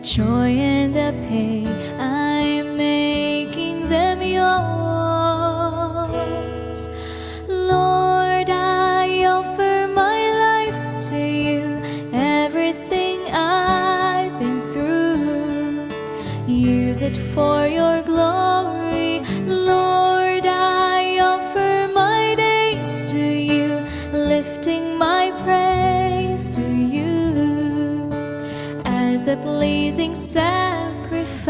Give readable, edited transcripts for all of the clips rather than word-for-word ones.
joy and the pain, I'm making them yours. Lord, I offer my life to you, everything I've been through. Use it for your glory. Lord, I offer my days to you, lifting my praise to you as a pleasing sacrifice.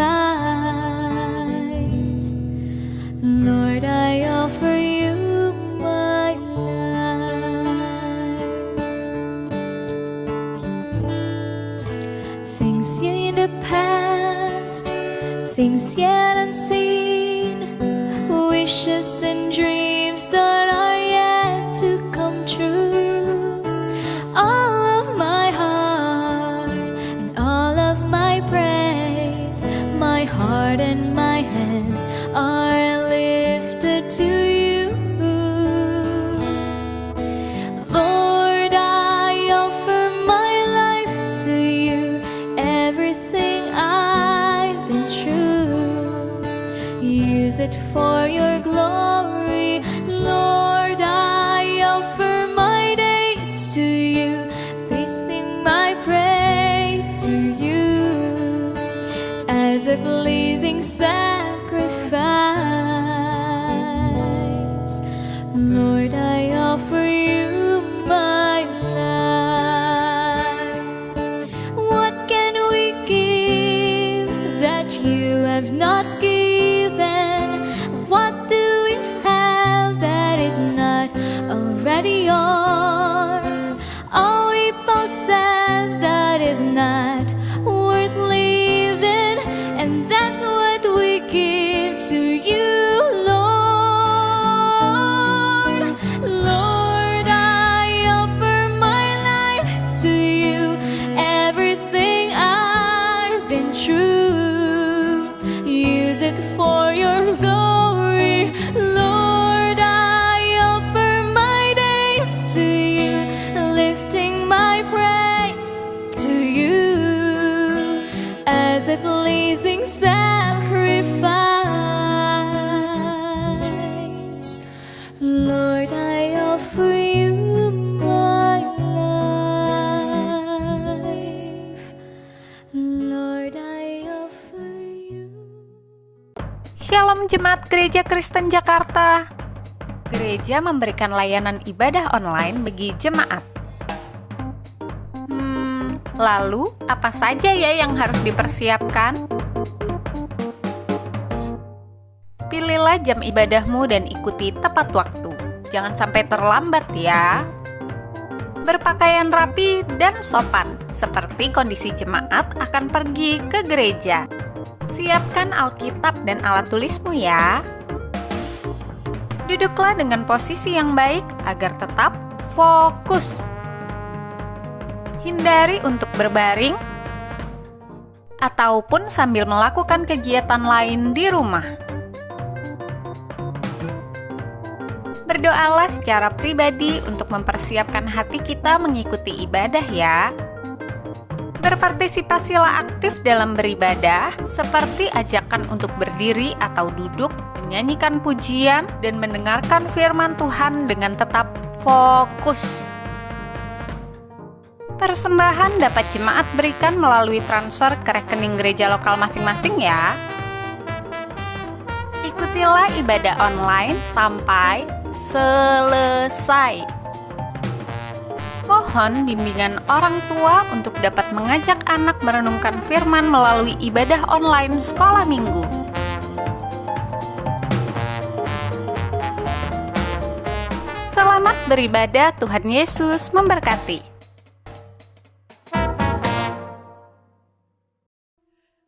Lord, I offer you my life. Things in the past, things yet unseen, wishes and dreams that are yet to come true. All of my heart and all of my praise, my heart and my hands are lifted to you. Lord, I offer my life to you, everything I've been through. Use it for your glory. Lord, I offer my days to you, placing my praise to you as a pleasing sacrifice. Lord, I offer you my life. What can we give that you have not given? What do we have that is not already yours? All we possess that is not worth living, and that's what we give to you, Lord. Lord, I offer my life to you, everything I've been through. Use it for your glory. Lord, I offer my days to you, lifting my praise to you as a pleasing sacrifice. Lord, I offer you my life. Lord, I offer you. Shalom Jemaat Gereja Kristen Jakarta. Gereja memberikan layanan ibadah online bagi jemaat. Lalu apa saja ya yang harus dipersiapkan? Pilihlah jam ibadahmu dan ikuti tepat waktu. Jangan sampai terlambat ya. Berpakaian rapi dan sopan, seperti kondisi jemaat akan pergi ke gereja. Siapkan Alkitab dan alat tulismu ya. Duduklah dengan posisi yang baik agar tetap fokus. Hindari untuk berbaring ataupun sambil melakukan kegiatan lain di rumah. Berdoalah secara pribadi untuk mempersiapkan hati kita mengikuti ibadah ya. Berpartisipasilah aktif dalam beribadah, seperti ajakan untuk berdiri atau duduk, menyanyikan pujian, dan mendengarkan firman Tuhan dengan tetap fokus. Persembahan dapat jemaat berikan melalui transfer ke rekening gereja lokal masing-masing ya. Ikutilah ibadah online sampai selesai. Mohon bimbingan orang tua untuk dapat mengajak anak merenungkan firman melalui ibadah online sekolah minggu. Selamat beribadah, Tuhan Yesus memberkati.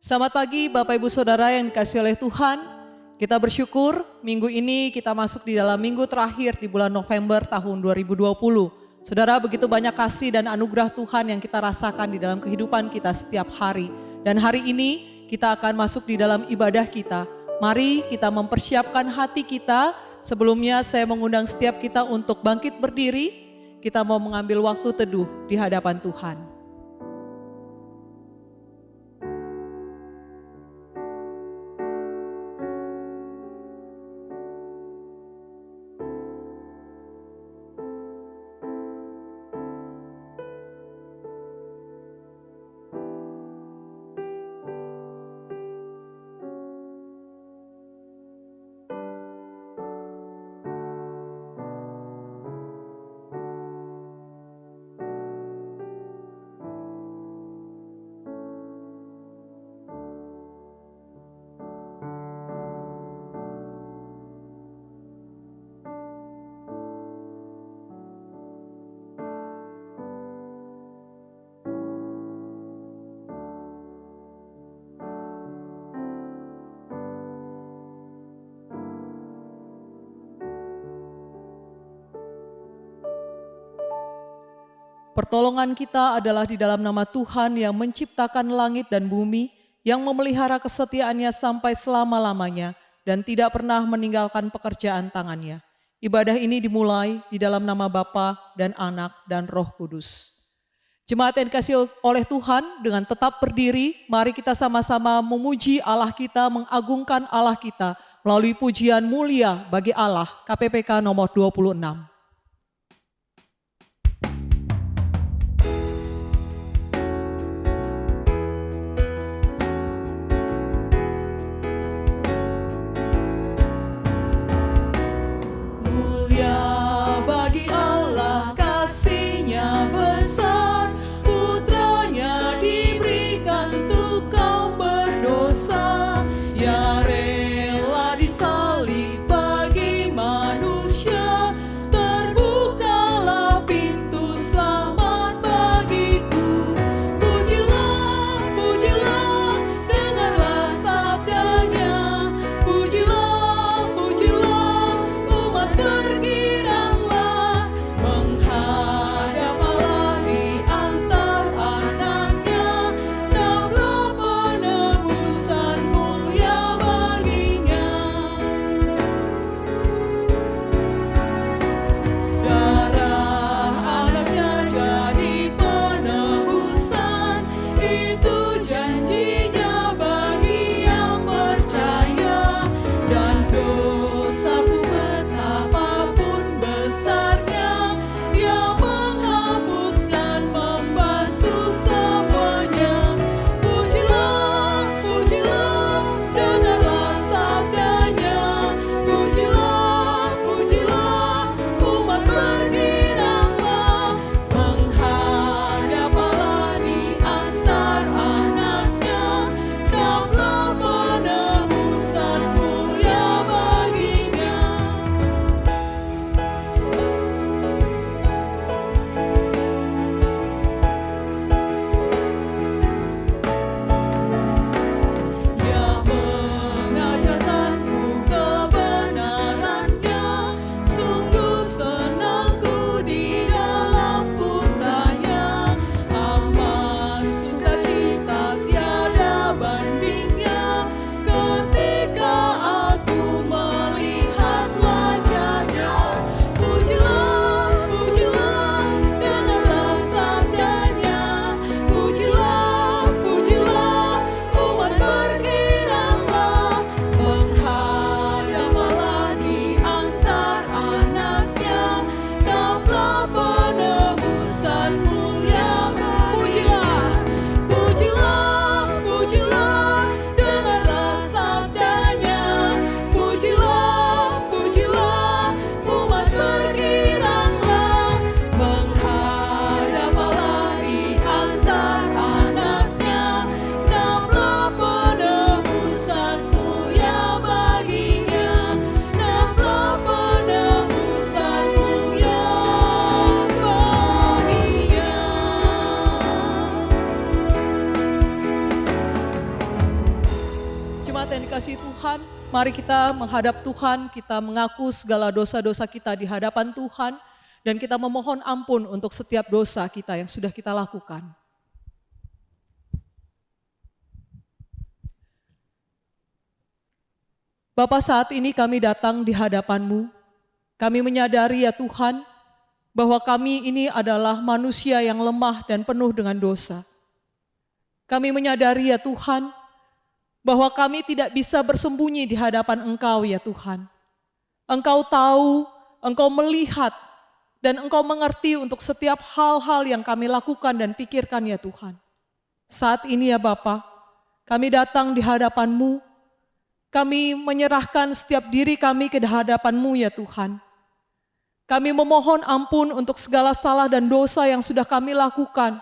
Selamat pagi Bapak Ibu Saudara yang dikasihi oleh Tuhan. Kita bersyukur minggu ini kita masuk di dalam minggu terakhir di bulan November tahun 2020. Saudara, begitu banyak kasih dan anugerah Tuhan yang kita rasakan di dalam kehidupan kita setiap hari. Dan hari ini kita akan masuk di dalam ibadah kita. Mari kita mempersiapkan hati kita. Sebelumnya saya mengundang setiap kita untuk bangkit berdiri. Kita mau mengambil waktu teduh di hadapan Tuhan. Pertolongan kita adalah di dalam nama Tuhan yang menciptakan langit dan bumi, yang memelihara kesetiaannya sampai selama-lamanya, dan tidak pernah meninggalkan pekerjaan tangannya. Ibadah ini dimulai di dalam nama Bapa dan Anak dan Roh Kudus. Jemaat yang dikasihi oleh Tuhan, dengan tetap berdiri, mari kita sama-sama memuji Allah kita, mengagungkan Allah kita, melalui pujian mulia bagi Allah, KPPK nomor 26. Tuhan, mari kita menghadap Tuhan, kita mengaku segala dosa-dosa kita di hadapan Tuhan, dan kita memohon ampun untuk setiap dosa kita yang sudah kita lakukan. Bapa, saat ini kami datang di hadapan-Mu, kami menyadari ya Tuhan, bahwa kami ini adalah manusia yang lemah dan penuh dengan dosa. Kami menyadari ya Tuhan, bahwa kami tidak bisa bersembunyi di hadapan Engkau ya Tuhan. Engkau tahu, Engkau melihat, dan Engkau mengerti untuk setiap hal-hal yang kami lakukan dan pikirkan ya Tuhan. Saat ini ya Bapa, kami datang di hadapan-Mu, kami menyerahkan setiap diri kami ke hadapan-Mu ya Tuhan. Kami memohon ampun untuk segala salah dan dosa yang sudah kami lakukan,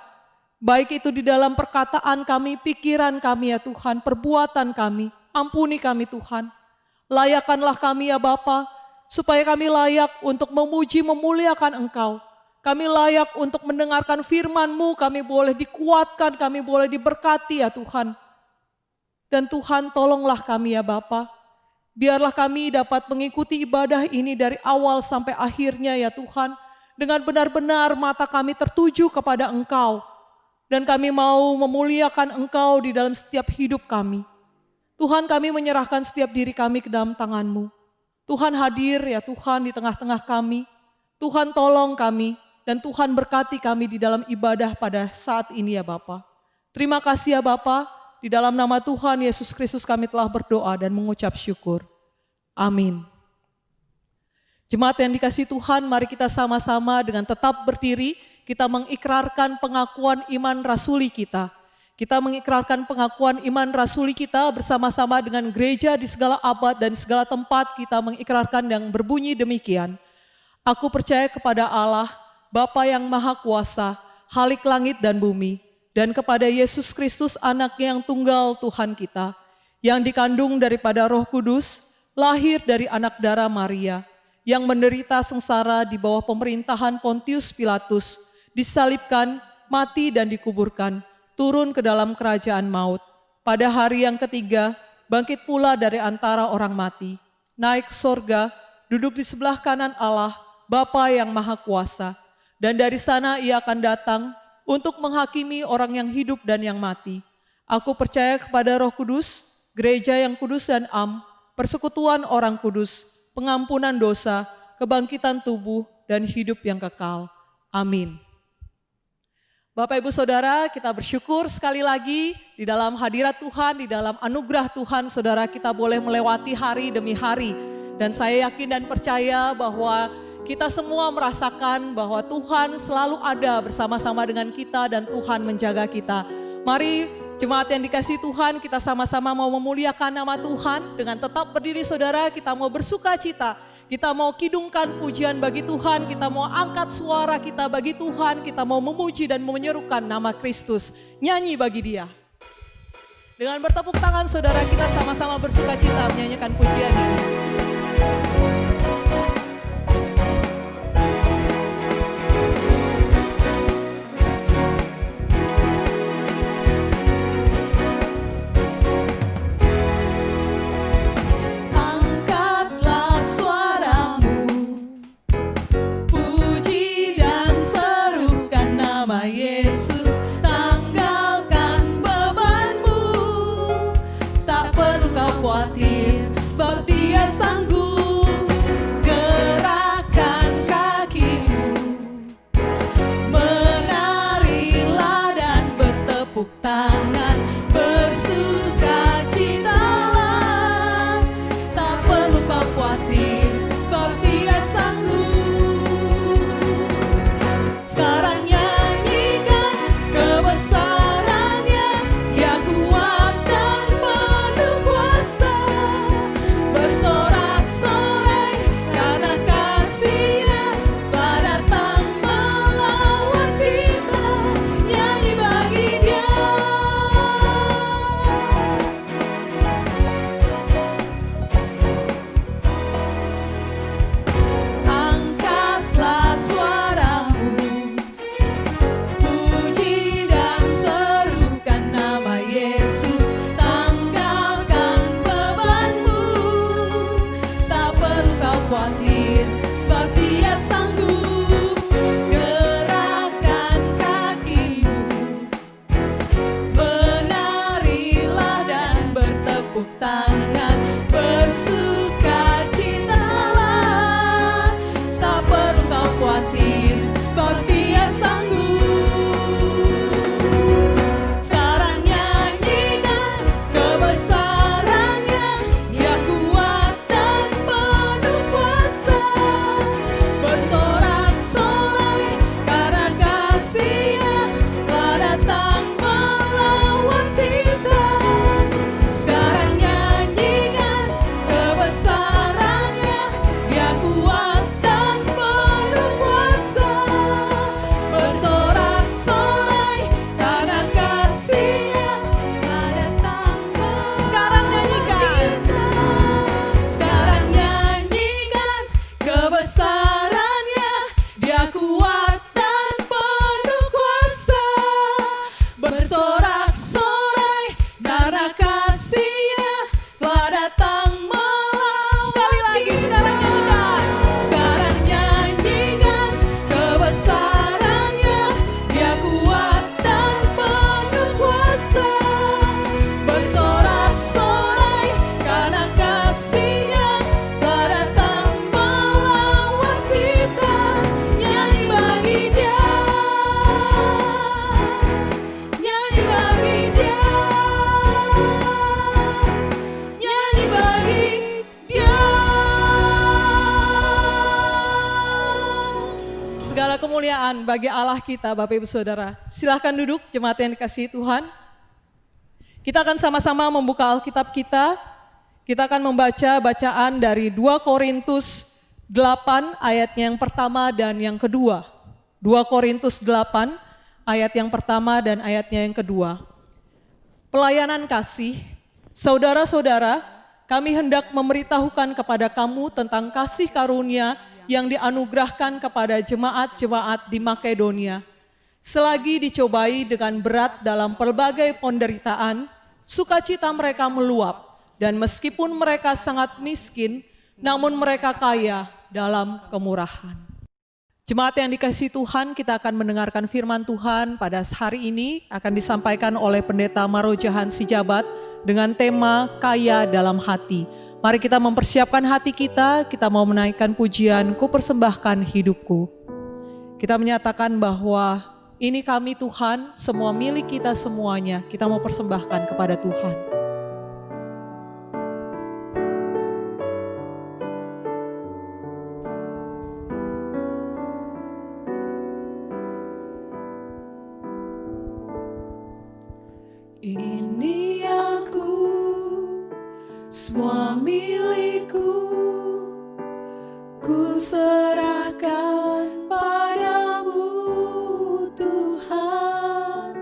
baik itu di dalam perkataan kami, pikiran kami ya Tuhan, perbuatan kami. Ampuni kami Tuhan. Layakkanlah kami ya Bapa, supaya kami layak untuk memuji, memuliakan Engkau. Kami layak untuk mendengarkan firman-Mu, kami boleh dikuatkan, kami boleh diberkati ya Tuhan. Dan Tuhan, tolonglah kami ya Bapa. Biarlah kami dapat mengikuti ibadah ini dari awal sampai akhirnya ya Tuhan, dengan benar-benar mata kami tertuju kepada Engkau. Dan kami mau memuliakan Engkau di dalam setiap hidup kami. Tuhan, kami menyerahkan setiap diri kami ke dalam tangan-Mu. Tuhan hadir ya Tuhan di tengah-tengah kami. Tuhan tolong kami dan Tuhan berkati kami di dalam ibadah pada saat ini ya Bapa. Terima kasih ya Bapa, di dalam nama Tuhan Yesus Kristus kami telah berdoa dan mengucap syukur. Amin. Jemaat yang dikasihi Tuhan, mari kita sama-sama dengan tetap berdiri, kita mengikrarkan pengakuan iman rasuli kita. Kita mengikrarkan pengakuan iman rasuli kita bersama-sama dengan gereja di segala abad dan segala tempat. Kita mengikrarkan yang berbunyi demikian. Aku percaya kepada Allah, Bapa yang Maha Kuasa, Halik langit dan bumi, dan kepada Yesus Kristus anaknya yang tunggal Tuhan kita, yang dikandung daripada Roh Kudus, lahir dari anak darah Maria, yang menderita sengsara di bawah pemerintahan Pontius Pilatus, disalibkan, mati dan dikuburkan, turun ke dalam kerajaan maut. Pada hari yang ketiga, bangkit pula dari antara orang mati, naik sorga, duduk di sebelah kanan Allah, Bapa yang Maha Kuasa. Dan dari sana ia akan datang untuk menghakimi orang yang hidup dan yang mati. Aku percaya kepada Roh Kudus, gereja yang kudus dan am, persekutuan orang kudus, pengampunan dosa, kebangkitan tubuh, dan hidup yang kekal. Amin. Bapak Ibu Saudara, kita bersyukur sekali lagi di dalam hadirat Tuhan, di dalam anugerah Tuhan, saudara kita boleh melewati hari demi hari. Dan saya yakin dan percaya bahwa kita semua merasakan bahwa Tuhan selalu ada bersama-sama dengan kita dan Tuhan menjaga kita. Mari jemaat yang dikasihi Tuhan, kita sama-sama mau memuliakan nama Tuhan dengan tetap berdiri saudara, kita mau bersuka cita. Kita mau kidungkan pujian bagi Tuhan, kita mau angkat suara kita bagi Tuhan, kita mau memuji dan menyerukan nama Kristus, nyanyi bagi Dia. Dengan bertepuk tangan saudara kita sama-sama bersuka cita menyanyikan pujian ini. Sebab Dia sanggup kemuliaan bagi Allah kita, Bapak Ibu Saudara. Silahkan duduk, jemaat yang dikasihi Tuhan. Kita akan sama-sama membuka Alkitab kita. Kita akan membaca bacaan dari 2 Korintus 8 ayatnya yang pertama dan yang kedua. 2 Korintus 8 ayat yang pertama dan ayatnya yang kedua. Pelayanan kasih, saudara-saudara, kami hendak memberitahukan kepada kamu tentang kasih karunia yang dianugerahkan kepada jemaat-jemaat di Makedonia. Selagi dicobai dengan berat dalam pelbagai penderitaan, sukacita mereka meluap. Dan meskipun mereka sangat miskin, namun mereka kaya dalam kemurahan. Jemaat yang dikasihi Tuhan, kita akan mendengarkan firman Tuhan pada hari ini akan disampaikan oleh Pendeta Marojahan Sijabat dengan tema Kaya dalam Hati. Mari kita mempersiapkan hati kita mau menaikkan pujian, ku persembahkan hidupku. Kita menyatakan bahwa ini kami Tuhan, semua milik kita semuanya, kita mau persembahkan kepada Tuhan. Ini aku, semua milikku, ku serahkan padamu Tuhan.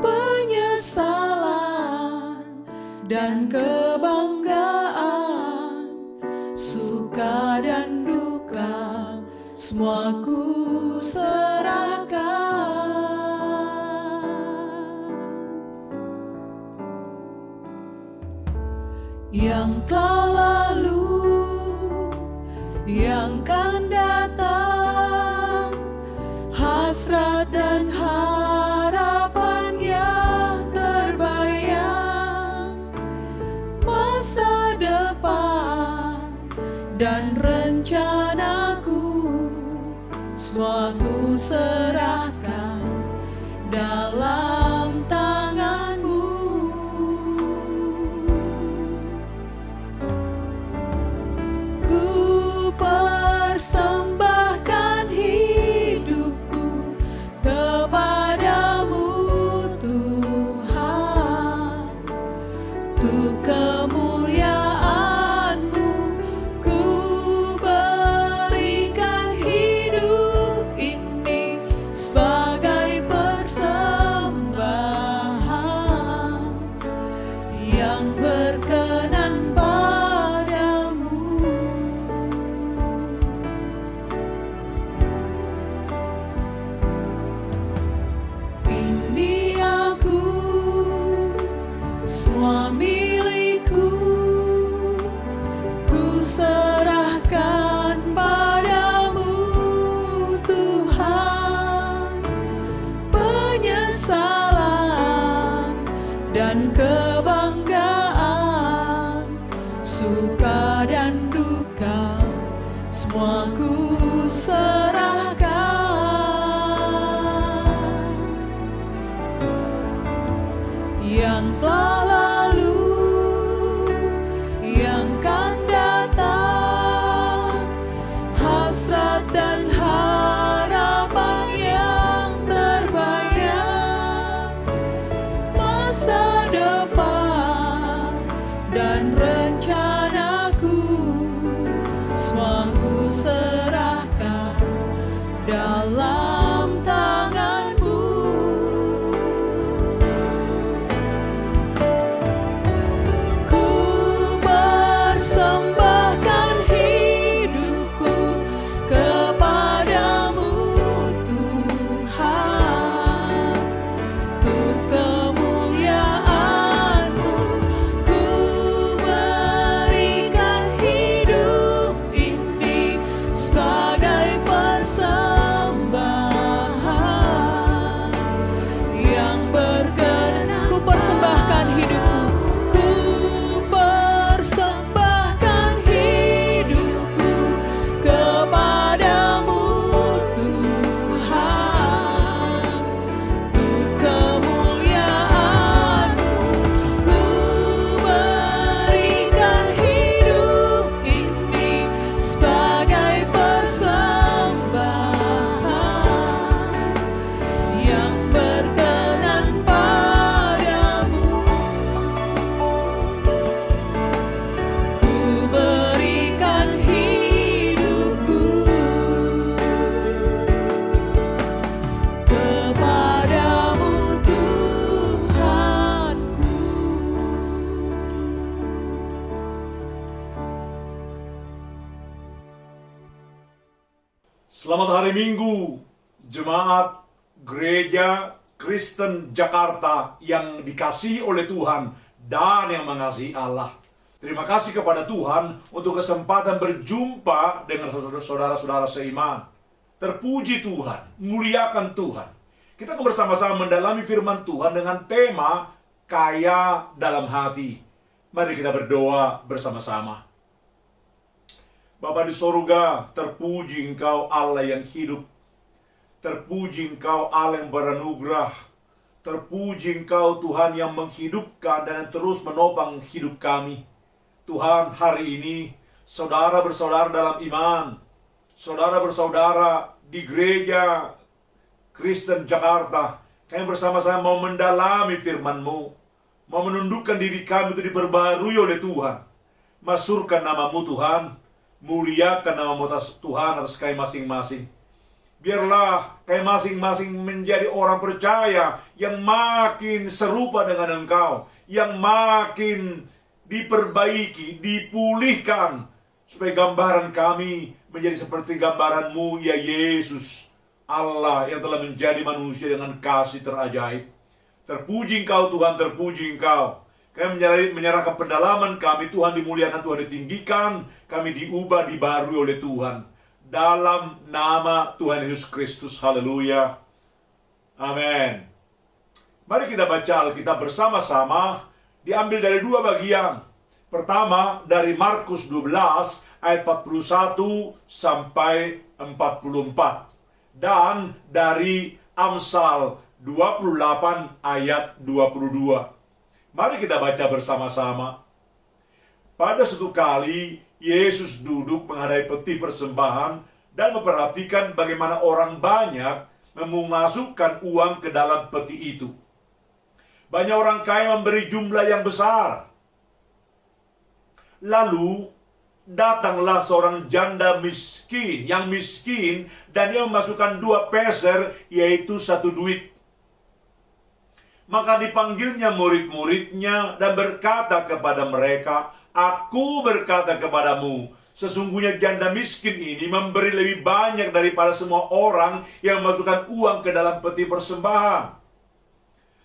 Penyesalan dan kebanggaan, suka dan duka, semua ku serahkan. Yang telah lalu, yang kan datang, hasrat dan harapan yang terbayang, masa depan dan rencanaku, semua ku serahkan dalam tanganmu. Persembahkan hidupku kepadamu Tuhan, untuk kemuliaan-Mu ku berikan hidup ini sebagai persembahan yang berkenan padamu. Semua milikku, ku serahkan padamu Tuhan. Penyesalan dan kebanggaan, suka dan duka, semua ku serahkan. Yang telah lalu, yang kan datang, hasrat dan harapan yang terbayang, masa depan dan rencanaku, semua ku serahkan dalam tanganmu. Selamat hari Minggu, jemaat Gereja Kristen Jakarta yang dikasihi oleh Tuhan dan yang mengasihi Allah. Terima kasih kepada Tuhan untuk kesempatan berjumpa dengan saudara-saudara seiman. Terpuji Tuhan, muliakan Tuhan. Kita akan bersama-sama mendalami firman Tuhan dengan tema kaya dalam hati. Mari kita berdoa bersama-sama. Bapa di sorga, terpuji Engkau Allah yang hidup. Terpuji Engkau Allah yang beranugerah. Terpuji Engkau Tuhan yang menghidupkan dan terus menopang hidup kami. Tuhan, hari ini saudara bersaudara dalam iman, saudara bersaudara di Gereja Kristen Jakarta, kami bersama-sama mau mendalami firman-Mu, mau menundukkan diri kami untuk diperbarui oleh Tuhan. Masurkan nama-Mu Tuhan, muliakan nama-Mu Tuhan atas kami masing-masing. Biarlah kami masing-masing menjadi orang percaya yang makin serupa dengan Engkau, yang makin diperbaiki, dipulihkan, supaya gambaran kami menjadi seperti gambaran-Mu, ya Yesus, Allah yang telah menjadi manusia dengan kasih terajaib. Terpuji Engkau Tuhan, terpuji Engkau. Kami menyerahkan pendalaman kami, Tuhan dimuliakan, Tuhan ditinggikan, kami diubah, dibarui oleh Tuhan. Dalam nama Tuhan Yesus Kristus, haleluya. Amin. Mari kita baca Alkitab bersama-sama, diambil dari dua bagian. Pertama, dari Markus 12, ayat 41 sampai 44. Dan dari Amsal 28, ayat 22. Mari kita baca bersama-sama. Pada suatu kali, Yesus duduk menghadap peti persembahan dan memperhatikan bagaimana orang banyak memasukkan uang ke dalam peti itu. Banyak orang kaya memberi jumlah yang besar. Lalu, datanglah seorang janda miskin, yang miskin, dan dia memasukkan 2 peser, yaitu 1 duit. Maka dipanggilnya murid-muridnya dan berkata kepada mereka, "Aku berkata kepadamu, sesungguhnya janda miskin ini memberi lebih banyak daripada semua orang yang memasukkan uang ke dalam peti persembahan.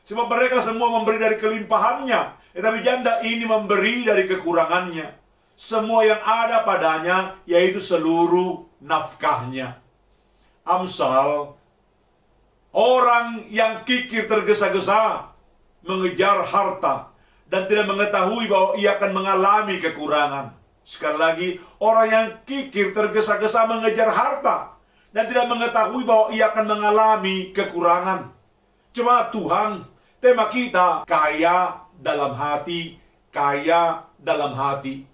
Sebab mereka semua memberi dari kelimpahannya, tetapi janda ini memberi dari kekurangannya. Semua yang ada padanya, yaitu seluruh nafkahnya." Amsal, orang yang kikir tergesa-gesa mengejar harta dan tidak mengetahui bahwa ia akan mengalami kekurangan. Sekali lagi, orang yang kikir tergesa-gesa mengejar harta dan tidak mengetahui bahwa ia akan mengalami kekurangan. Cuma Tuhan, tema kita kaya dalam hati, kaya dalam hati.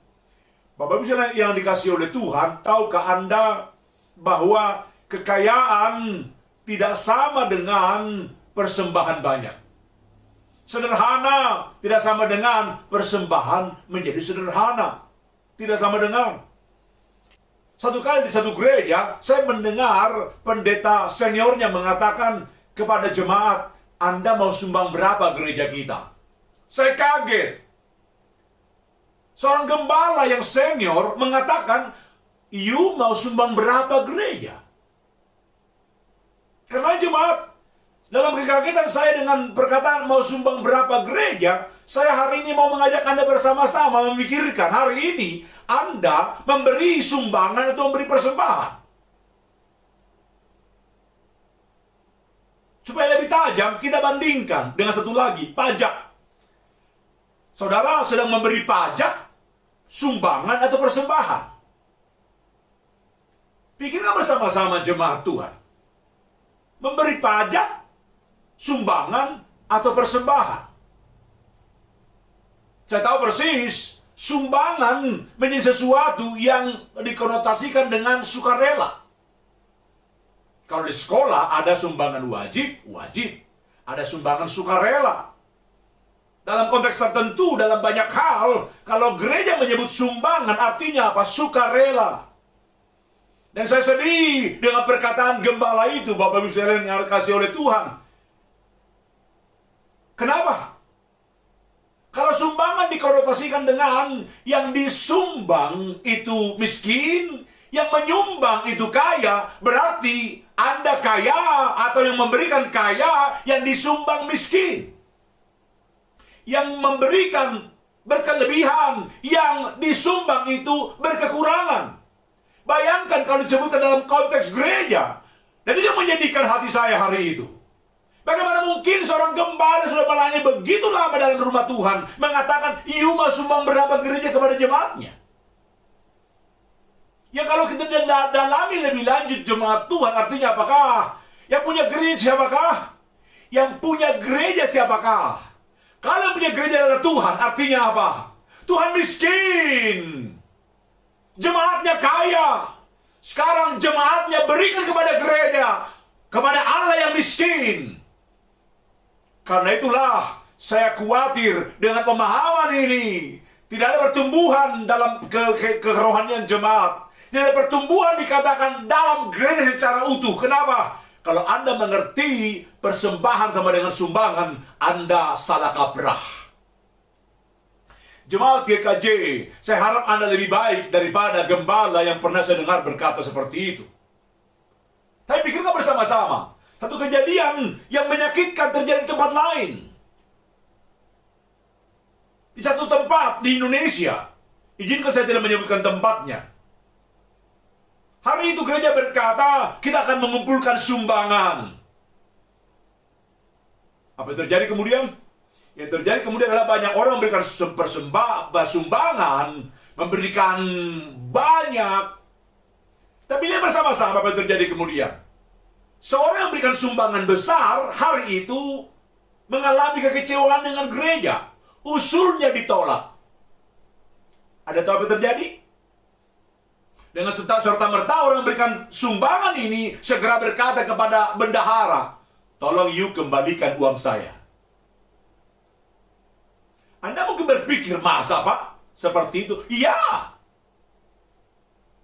Bapak Ibu yang dikasihi oleh Tuhan, tahukah Anda bahwa kekayaan tidak sama dengan persembahan banyak? Sederhana tidak sama dengan persembahan menjadi sederhana. Tidak sama dengan. Satu kali di satu gereja, saya mendengar pendeta seniornya mengatakan kepada jemaat, "Anda mau sumbang berapa gereja kita?" Saya kaget. Seorang gembala yang senior mengatakan, "You mau sumbang berapa gereja?" Karena jemaat, dalam kekagetan saya dengan perkataan mau sumbang berapa gereja, saya hari ini mau mengajak Anda bersama-sama memikirkan hari ini Anda memberi sumbangan atau memberi persembahan. Supaya lebih tajam, kita bandingkan dengan satu lagi, pajak. Saudara sedang memberi pajak, sumbangan atau persembahan? Pikirkan bersama-sama jemaat Tuhan. Memberi pajak, sumbangan, atau persembahan. Saya tahu persis, sumbangan menjadi sesuatu yang dikonotasikan dengan sukarela. Kalau di sekolah ada sumbangan wajib. Ada sumbangan sukarela. Dalam konteks tertentu, dalam banyak hal, kalau gereja menyebut sumbangan, artinya apa? Sukarela. Dan saya sedih dengan perkataan gembala itu, Bapak Ibu sekalian yang dikasihi oleh Tuhan. Kenapa? Kalau sumbangan dikonotasikan dengan yang disumbang itu miskin, Yang menyumbang itu kaya, berarti Anda kaya, atau yang memberikan kaya, yang disumbang miskin. Yang memberikan berkelebihan, yang disumbang itu berkekurangan. Bayangkan kalau disebutkan dalam konteks gereja. Dan itu yang menjadikan hati saya hari itu. Bagaimana mungkin seorang gembala sudah melayani begitu lama dalam rumah Tuhan mengatakan, "You mau sumbang berapa gereja kepada jemaatnya?" Ya kalau kita dalami lebih lanjut jemaat Tuhan, artinya apakah? Yang punya gereja siapakah? Yang punya gereja siapakah? Kalau yang punya gereja adalah Tuhan, artinya apa? Tuhan miskin. Jemaatnya kaya. Sekarang jemaatnya berikan kepada gereja, kepada Allah yang miskin. Karena itulah saya khawatir dengan pemahaman ini. Tidak ada pertumbuhan dalam kerohanian jemaat. Tidak ada pertumbuhan dikatakan dalam gereja secara utuh. Kenapa? Kalau Anda mengerti persembahan sama dengan sumbangan, Anda salah kaprah. Jemaat GKJ, saya harap Anda lebih baik daripada gembala yang pernah saya dengar berkata seperti itu. Tapi pikirkan bersama-sama. Satu kejadian yang menyakitkan terjadi di tempat lain. Di satu tempat di Indonesia. Izinkan saya tidak menyebutkan tempatnya. Hari itu gereja berkata, kita akan mengumpulkan sumbangan. Apa yang terjadi kemudian? Yang terjadi kemudian adalah banyak orang memberikan sumbangan, memberikan banyak. Tapi lihat bersama-sama apa yang terjadi kemudian. Seorang yang memberikan sumbangan besar, hari itu mengalami kekecewaan dengan gereja. Usulnya ditolak. Ada tahu apa yang terjadi? Dengan serta-merta orang yang memberikan sumbangan ini segera berkata kepada bendahara, "Tolong you kembalikan uang saya." Anda mungkin berpikir, masa Pak? Seperti itu? Iya.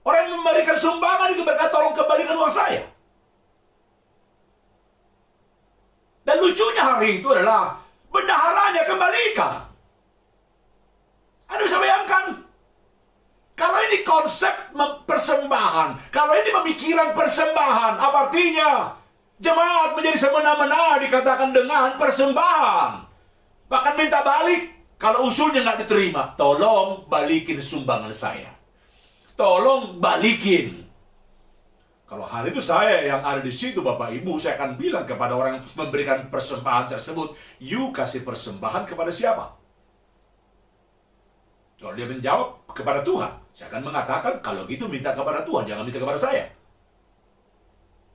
Orang yang memberikan sumbangan itu berkata, "Tolong kembalikan uang saya." Dan lucunya hari itu adalah bendaharanya kembalikan. Anda bisa bayangkan? Kalau ini konsep persembahan, kalau ini pemikiran persembahan, apa artinya? Jemaat menjadi semena-mena dikatakan dengan persembahan. Bahkan minta balik. Kalau usulnya nggak diterima, tolong balikin sumbangan saya. Tolong balikin. Kalau hal itu saya yang ada di situ, Bapak Ibu, saya akan bilang kepada orang yang memberikan persembahan tersebut, "You kasih persembahan kepada siapa?" Kalau dia menjawab kepada Tuhan, saya akan mengatakan, kalau gitu minta kepada Tuhan, jangan minta kepada saya.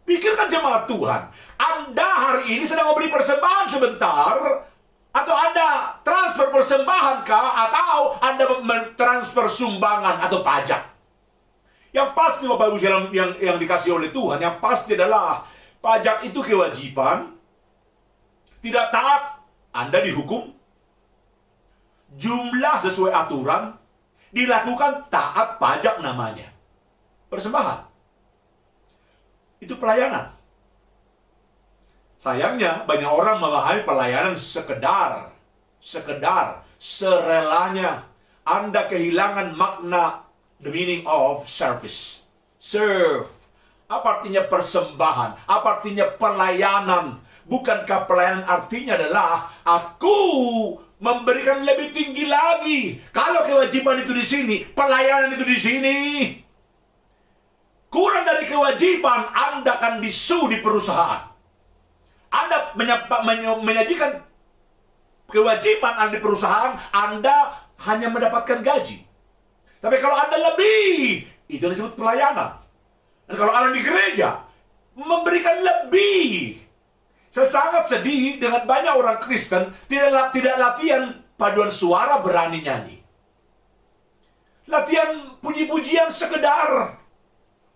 Pikirkan jemaat Tuhan, Anda hari ini sedang memberi persembahan sebentar, atau Anda transfer persembahan kah, atau Anda mentransfer sumbangan atau pajak? Yang pasti Bapak Ibu yang dikasih oleh Tuhan, yang pasti adalah pajak itu kewajiban. Tidak taat, Anda dihukum. Jumlah sesuai aturan, dilakukan taat pajak namanya. Persembahan. Itu pelayanan. Sayangnya banyak orang memahami pelayanan sekedar, serelanya. Anda kehilangan makna the meaning of service. Serve. Apa artinya persembahan? Apa artinya pelayanan? Bukankah pelayanan artinya adalah aku memberikan lebih tinggi lagi? Kalau kewajiban itu di sini, pelayanan itu di sini. Kurang dari kewajiban, Anda akan disu di perusahaan. Anda menyajikan kewajiban Anda di perusahaan, Anda hanya mendapatkan gaji. Tapi kalau Anda lebih, itu disebut pelayanan. Dan kalau Anda di gereja, memberikan lebih. Saya sangat sedih dengan banyak orang Kristen tidak latihan paduan suara berani nyanyi. Latihan puji-pujian sekedar.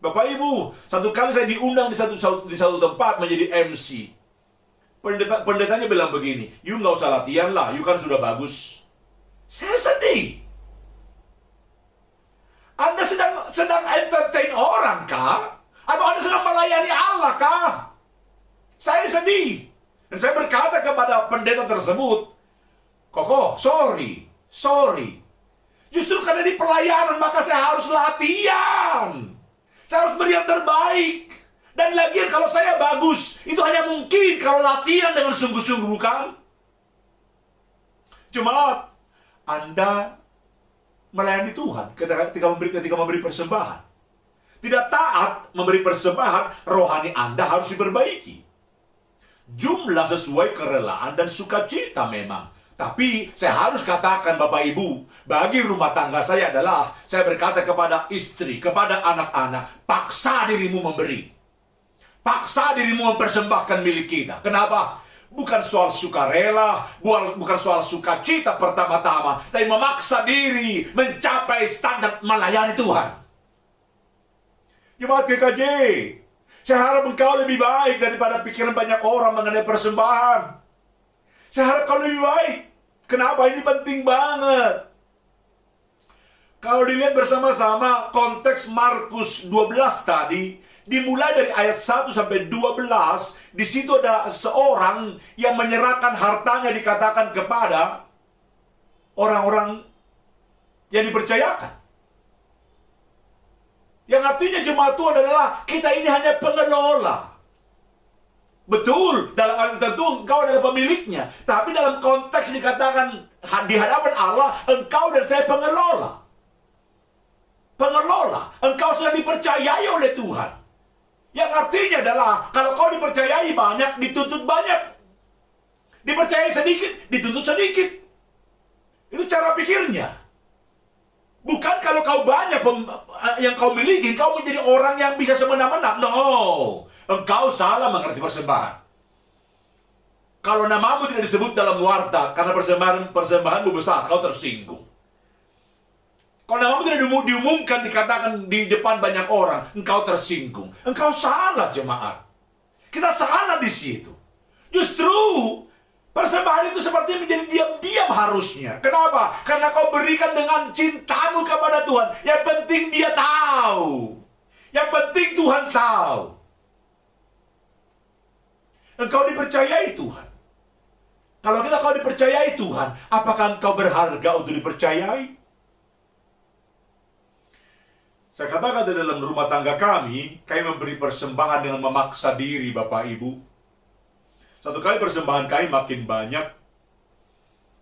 Bapak Ibu, satu kali saya diundang di satu tempat menjadi MC. Pendetanya bilang begini, "You nggak usah latihan lah, you kan sudah bagus." Saya sedih. Anda sedang entertain orang kah? Atau Anda sedang melayani Allah kah? Saya sedih. Dan saya berkata kepada pendeta tersebut, "Koko, sorry. Justru karena di pelayanan maka saya harus latihan. Saya harus beri yang terbaik. Dan lagian kalau saya bagus, itu hanya mungkin kalau latihan dengan sungguh-sungguh, bukan? Jemaat, Anda melayani Tuhan ketika memberi persembahan. Tidak taat memberi persembahan, rohani Anda harus diperbaiki. Jumlah sesuai kerelaan dan sukacita memang. Tapi saya harus katakan Bapak Ibu, bagi rumah tangga saya adalah, saya berkata kepada istri, kepada anak-anak, paksa dirimu memberi. Paksa dirimu mempersembahkan milik kita. Kenapa? Bukan soal sukarela, bukan soal sukacita pertama-tama, tapi memaksa diri mencapai standar melayani Tuhan. Jemaat GKJ, saya harap engkau lebih baik daripada pikiran banyak orang mengenai persembahan. Saya harap kau lebih baik. Kenapa? Ini penting banget. Kalau dilihat bersama-sama konteks Markus 12 tadi, dimulai dari ayat 1 sampai 12, di situ ada seorang yang menyerahkan hartanya, dikatakan kepada orang-orang yang dipercayakan. Yang artinya jemaat Tuhan adalah kita ini hanya pengelola. Betul, dalam arti tertentu engkau adalah pemiliknya. Tapi dalam konteks dikatakan di hadapan Allah, engkau dan saya pengelola. Pengelola, engkau sudah dipercayai oleh Tuhan. Yang artinya adalah, kalau kau dipercayai banyak, dituntut banyak. Dipercayai sedikit, dituntut sedikit. Itu cara pikirnya. Bukan kalau kau banyak yang kau miliki, kau menjadi orang yang bisa semena-mena. No, engkau salah mengerti persembahan. Kalau namamu tidak disebut dalam warta, karena persembahanmu besar, kau tersinggung. Kalau namamu tidak diumumkan, dikatakan di depan banyak orang, engkau tersinggung. Engkau salah, jemaat. Kita salah di situ. Justru persembahan itu seperti menjadi diam-diam harusnya. Kenapa? Karena kau berikan dengan cintamu kepada Tuhan. Yang penting dia tahu. Yang penting Tuhan tahu. Engkau dipercayai Tuhan. Kalau kau dipercayai Tuhan, apakah engkau berharga untuk dipercayai? Saya katakan di dalam rumah tangga kami memberi persembahan dengan memaksa diri, Bapak Ibu. Satu kali persembahan kami makin banyak,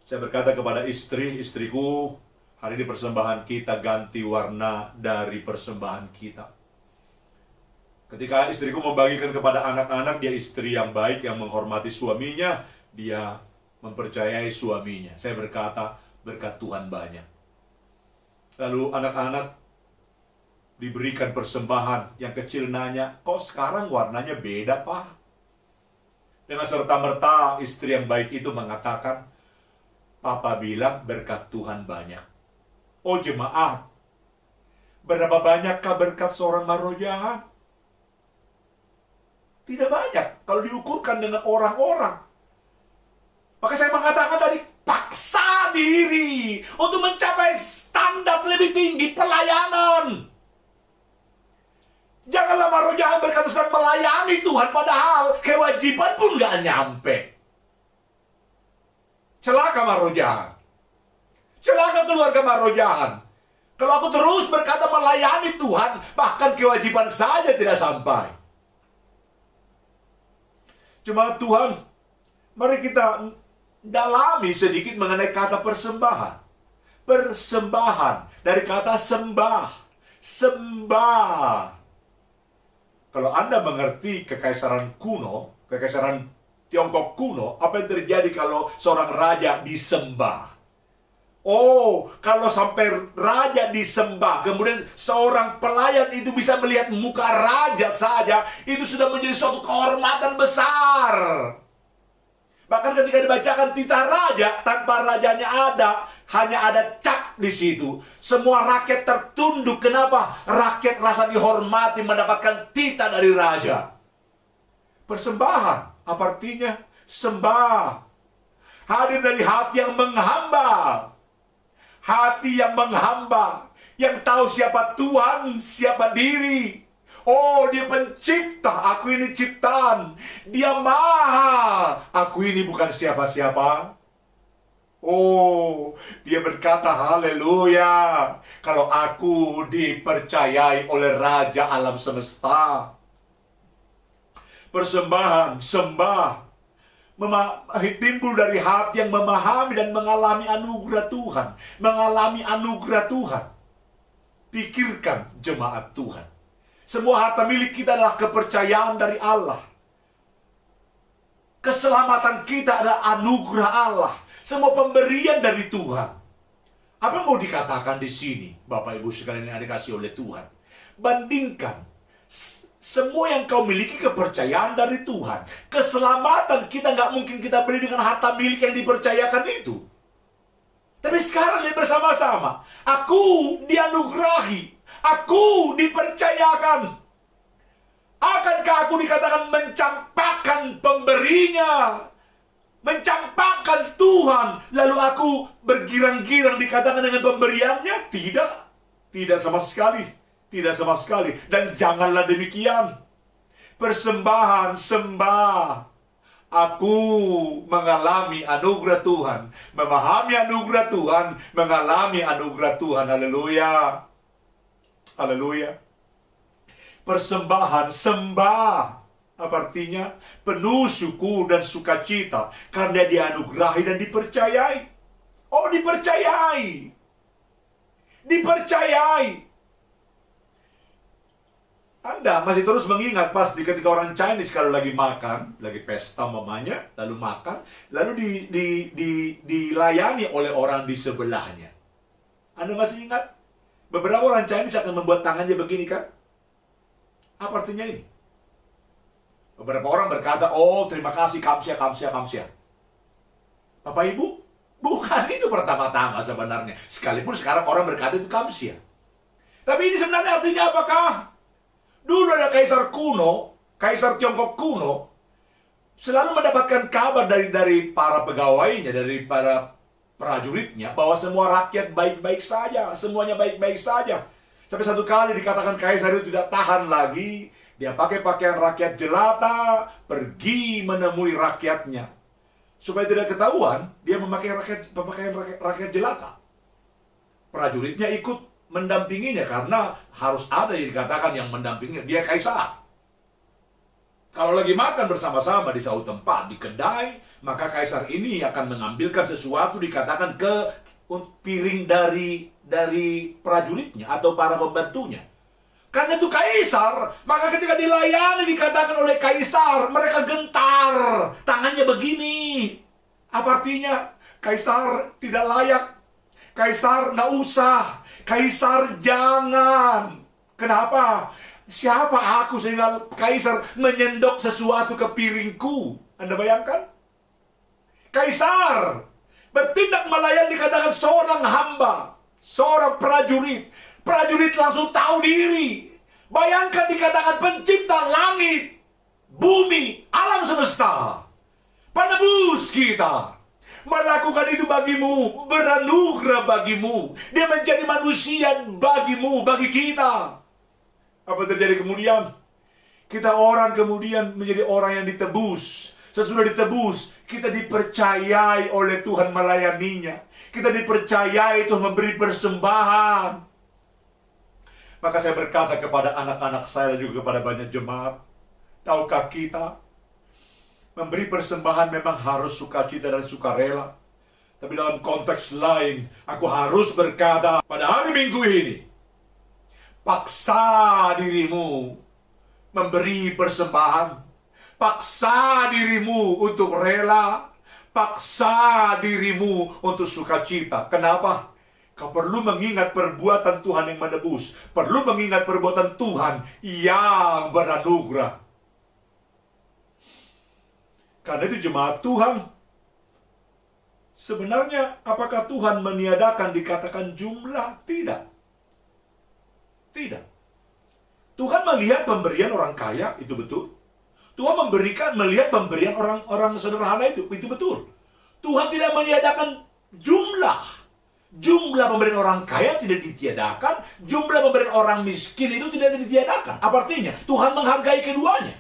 saya berkata kepada istriku, hari ini persembahan kita ganti warna dari persembahan kita. Ketika istriku membagikan kepada anak-anak, dia istri yang baik, yang menghormati suaminya, dia mempercayai suaminya. Saya berkata, berkat Tuhan banyak. Lalu anak-anak diberikan persembahan, yang kecil nanya, kok sekarang warnanya beda, Pak? Dengan serta-merta istri yang baik itu mengatakan, Papa bilang berkat Tuhan banyak. Oh jemaat, berapa banyakkah berkat seorang marojahan? Tidak banyak kalau diukurkan dengan orang-orang. Maka saya mengatakan tadi, paksa diri untuk mencapai standar lebih tinggi pelayanan. Janganlah marojahan berkata sedang melayani Tuhan, padahal kewajiban pun gak nyampe. Celaka marojahan. Celaka keluarga marojahan. Kalau aku terus berkata melayani Tuhan, bahkan kewajiban saja tidak sampai. Cuma Tuhan, mari kita dalami sedikit mengenai kata persembahan. Persembahan, dari kata sembah. Sembah. Kalau Anda mengerti kekaisaran kuno, kekaisaran Tiongkok kuno, apa yang terjadi kalau seorang raja disembah? Oh, kalau sampai raja disembah, kemudian seorang pelayan itu bisa melihat muka raja saja, itu sudah menjadi suatu kehormatan besar. Bahkan ketika dibacakan titah raja, tanpa rajanya ada, hanya ada cap di situ. Semua rakyat tertunduk. Kenapa? Rakyat rasa dihormati mendapatkan titah dari raja. Persembahan, apa artinya? Sembah. Hadir dari hati yang menghamba. Hati yang menghamba. Yang tahu siapa Tuhan, siapa diri. Oh, dia pencipta, aku ini ciptaan. Dia maha, aku ini bukan siapa-siapa. Oh, Dia berkata, haleluya, kalau aku dipercayai oleh Raja alam semesta. Persembahan, sembah, timbul dari hati yang memahami dan mengalami anugerah Tuhan. Mengalami anugerah Tuhan. Pikirkan jemaat Tuhan. Semua harta milik kita adalah kepercayaan dari Allah. Keselamatan kita adalah anugerah Allah. Semua pemberian dari Tuhan. Apa mau dikatakan di sini, Bapak Ibu sekalian yang dikasihi oleh Tuhan? Bandingkan semua yang kau miliki kepercayaan dari Tuhan. Keselamatan kita nggak mungkin kita beli dengan harta milik yang dipercayakan itu. Tapi sekarang lihat bersama-sama. Aku dianugerahi. Aku dipercayakan. Akankah aku dikatakan mencampakkan pemberinya? Mencampakkan Tuhan, lalu aku bergirang-girang dikatakan dengan pemberiannya? Tidak. Tidak sama sekali. Tidak sama sekali. Dan janganlah demikian. Persembahan, sembah. Aku mengalami anugerah Tuhan. Memahami anugerah Tuhan. Mengalami anugerah Tuhan. Haleluya. Haleluya. Persembahan, sembah. Apa artinya? Penuh syukur dan sukacita karena dianugerahi dan dipercayai. Oh, dipercayai. Dipercayai. Anda masih terus mengingat pasti ketika orang Chinese kalau lagi makan, lagi pesta mamanya, lalu makan, lalu dilayani oleh orang di sebelahnya. Anda masih ingat? Beberapa orang Chinese akan membuat tangannya begini kan? Apa artinya ini? Beberapa orang berkata, oh terima kasih, kamsia, kamsia, kamsia. Bapak Ibu, bukan itu pertama-tama sebenarnya. Sekalipun sekarang orang berkata itu kamsia. Tapi ini sebenarnya artinya apakah? Dulu ada kaisar kuno, kaisar Tiongkok kuno, selalu mendapatkan kabar dari para pegawainya, dari para prajuritnya, bahwa semua rakyat baik-baik saja, semuanya baik-baik saja. Sampai satu kali dikatakan kaisar itu tidak tahan lagi. Dia pakai pakaian rakyat jelata, pergi menemui rakyatnya. Supaya tidak ketahuan, dia memakai pakaian rakyat jelata. Prajuritnya ikut mendampinginya karena harus ada yang dikatakan yang mendampinginya. Dia kaisar. Kalau lagi makan bersama-sama di suatu tempat, di kedai, maka kaisar ini akan mengambilkan sesuatu dikatakan ke piring dari prajuritnya atau para pembantunya. Karena itu kaisar, maka ketika dilayani dikatakan oleh kaisar, mereka gentar, tangannya begini. Apa artinya? Kaisar tidak layak, kaisar nggak usah, kaisar jangan. Kenapa? Siapa aku sehingga kaisar menyendok sesuatu ke piringku? Anda bayangkan? Kaisar bertindak melayani dikatakan seorang hamba, seorang prajurit. Prajurit langsung tahu diri. Bayangkan dikatakan pencipta langit, bumi, alam semesta, penebus kita, melakukan itu bagimu, beranugerah bagimu. Dia menjadi manusia bagimu, bagi kita. Apa terjadi kemudian? Kita orang kemudian menjadi orang yang ditebus. Sesudah ditebus, kita dipercayai oleh Tuhan melayaninya. Kita dipercayai Tuhan memberi persembahan. Maka saya berkata kepada anak-anak saya dan juga kepada banyak jemaat, tahukah kita, memberi persembahan memang harus sukacita dan sukarela. Tapi dalam konteks lain, aku harus berkata, pada hari Minggu ini, paksa dirimu memberi persembahan. Paksa dirimu untuk rela. Paksa dirimu untuk sukacita. Kenapa? Kau perlu mengingat perbuatan Tuhan yang menebus. Perlu mengingat perbuatan Tuhan yang beranugerah. Karena itu jemaat Tuhan, sebenarnya apakah Tuhan meniadakan dikatakan jumlah? Tidak. Tidak. Tuhan melihat pemberian orang kaya, itu betul. Tuhan melihat pemberian orang sederhana, itu betul. Tuhan tidak meniadakan jumlah. Jumlah pemberian orang kaya tidak ditiadakan, jumlah pemberian orang miskin itu tidak ditiadakan. Apa artinya? Tuhan menghargai keduanya.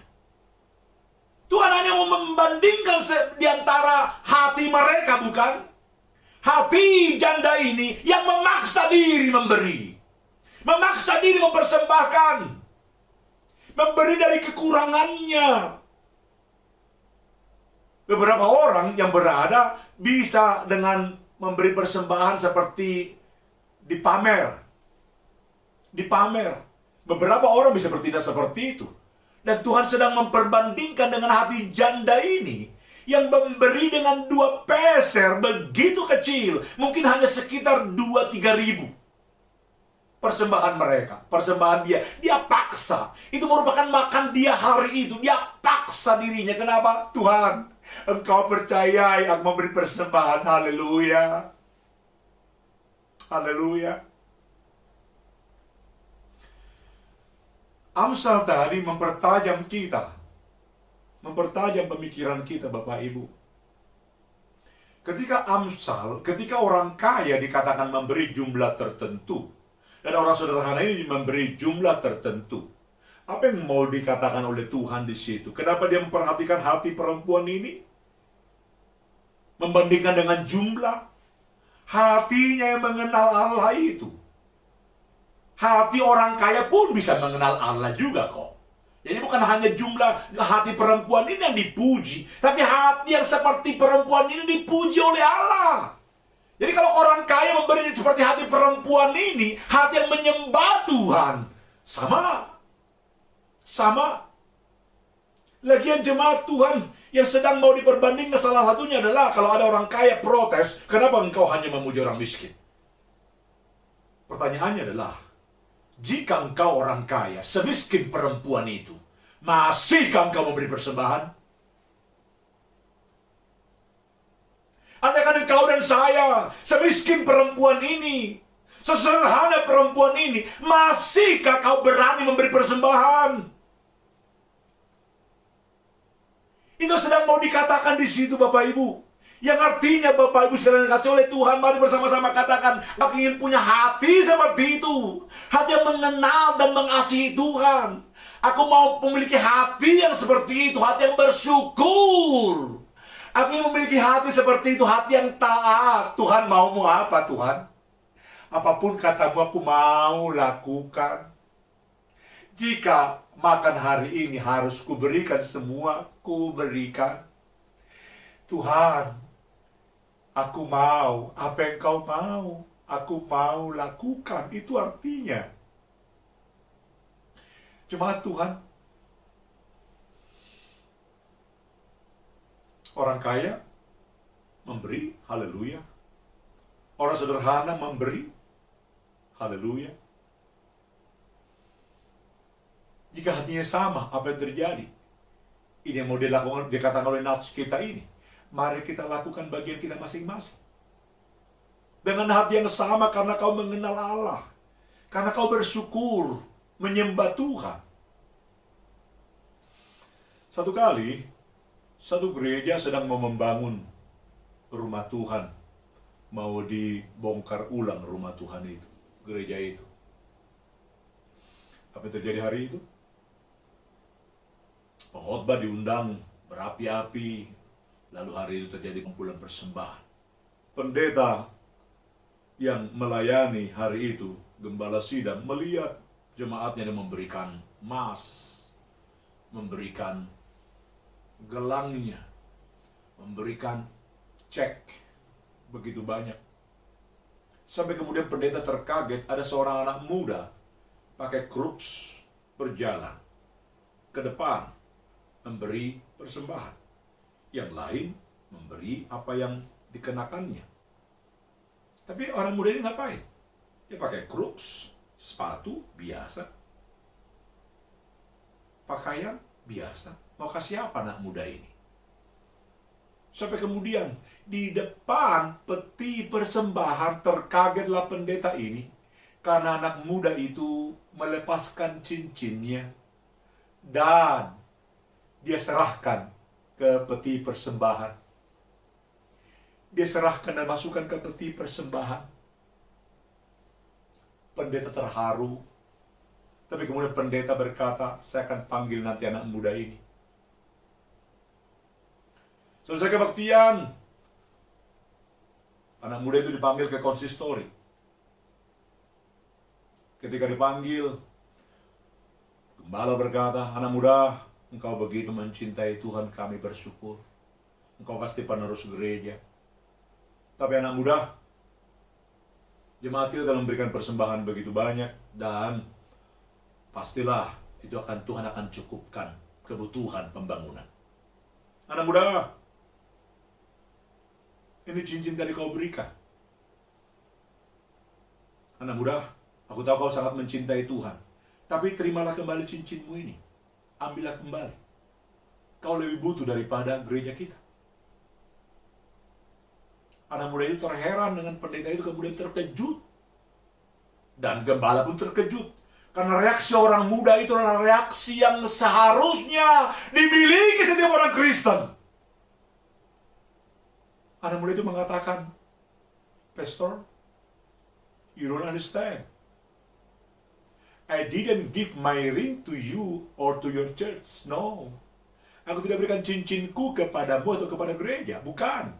Tuhan hanya mau membandingkan di antara hati mereka, bukan? Hati janda ini yang memaksa diri memberi. Memaksa diri mempersembahkan. Memberi dari kekurangannya. Beberapa orang yang berada bisa dengan memberi persembahan seperti dipamer. Dipamer. Beberapa orang bisa bertindak seperti itu. Dan Tuhan sedang memperbandingkan dengan hati janda ini yang memberi dengan 2 peser begitu kecil. Mungkin hanya sekitar 2-3 ribu. Persembahan mereka, persembahan dia. Dia paksa. Itu merupakan makan dia hari itu. Dia paksa dirinya. Kenapa? Tuhan, Engkau percayai aku memberi persembahan. Haleluya. Haleluya. Amsal tadi mempertajam kita. Mempertajam pemikiran kita, Bapak Ibu. Ketika Amsal, ketika orang kaya dikatakan memberi jumlah tertentu, dan orang sederhana ini memberi jumlah tertentu, apa yang mau dikatakan oleh Tuhan di situ? Kenapa dia memperhatikan hati perempuan ini? Membandingkan dengan jumlah, hatinya yang mengenal Allah itu. Hati orang kaya pun bisa mengenal Allah juga kok. Jadi bukan hanya jumlah hati perempuan ini yang dipuji, tapi hati yang seperti perempuan ini dipuji oleh Allah. Jadi kalau orang kaya memberi seperti hati perempuan ini, hati yang menyembah Tuhan, sama. Lagian jemaat Tuhan yang sedang mau diperbandingkan, salah satunya adalah kalau ada orang kaya protes, kenapa engkau hanya memuji orang miskin? Pertanyaannya adalah, jika engkau orang kaya, semiskin perempuan itu, masihkah engkau memberi persembahan? Andaikan engkau dan saya, semiskin perempuan ini, sesederhana perempuan ini, masihkah kau berani memberi persembahan? Itu sedang mau dikatakan di situ, Bapak Ibu. Yang artinya, Bapak Ibu sekalian dikasih oleh Tuhan, mari bersama-sama katakan, aku ingin punya hati seperti itu. Hati yang mengenal dan mengasihi Tuhan. Aku mau memiliki hati yang seperti itu, hati yang bersyukur. Aku ingin memiliki hati seperti itu, hati yang taat. Tuhan, maumu apa, Tuhan? Apapun katamu, aku mau lakukan. Jika makan hari ini harus kuberikan semua, kuberikan. Tuhan, aku mau, apa yang kau mau, aku mau lakukan. Itu artinya. Jemaat Tuhan, orang kaya memberi, haleluya. Orang sederhana memberi, haleluya. Jika hatinya sama, apa yang terjadi? Ini yang mau dilakukan, dikatakan oleh nats kita ini. Mari kita lakukan bagian kita masing-masing. Dengan hati yang sama karena kau mengenal Allah. Karena kau bersyukur, menyembah Tuhan. Satu kali, satu gereja sedang mau membangun rumah Tuhan. Mau dibongkar ulang rumah Tuhan itu, gereja itu. Apa yang terjadi hari itu? Pengkhotbah diundang berapi-api. Lalu hari itu terjadi kumpulan persembahan. Pendeta yang melayani hari itu, gembala sidang, melihat jemaatnya yang memberikan emas, memberikan gelangnya, memberikan cek begitu banyak. Sampai kemudian pendeta terkaget, ada seorang anak muda pakai kruks berjalan ke depan memberi persembahan. Yang lain memberi apa yang dikenakannya. Tapi orang muda ini ngapain? Dia pakai kruks, sepatu biasa, pakaian biasa. Mau kasih apa anak muda ini? Sampai kemudian di depan peti persembahan terkagetlah pendeta ini karena anak muda itu melepaskan cincinnya dan dia serahkan ke peti persembahan. Dia serahkan dan masukkan ke peti persembahan. Pendeta terharu. Tapi kemudian pendeta berkata, saya akan panggil nanti anak muda ini. Selesai kebaktian, Anak muda itu dipanggil ke konsistori. Ketika dipanggil, gembala berkata, anak muda, engkau begitu mencintai Tuhan, kami bersyukur. Engkau pasti penerus gereja. Tapi anak muda, jemaat kita dalam memberikan persembahan begitu banyak, dan pastilah itu Tuhan akan cukupkan kebutuhan pembangunan. Anak muda, ini cincin tadi kau berikan. Anak muda, aku tahu kau sangat mencintai Tuhan, tapi terimalah kembali cincinmu ini. Ambillah kembali. Kau lebih butuh daripada gereja kita. Anak muda itu terheran dengan pendeta itu, kemudian terkejut. Dan gembala pun terkejut. Karena reaksi orang muda itu adalah reaksi yang seharusnya dimiliki setiap orang Kristen. Anak muda itu mengatakan, Pastor, you don't understand. I didn't give my ring to you or to your church. No. Aku tidak berikan cincinku kepadamu atau kepada gereja. Bukan.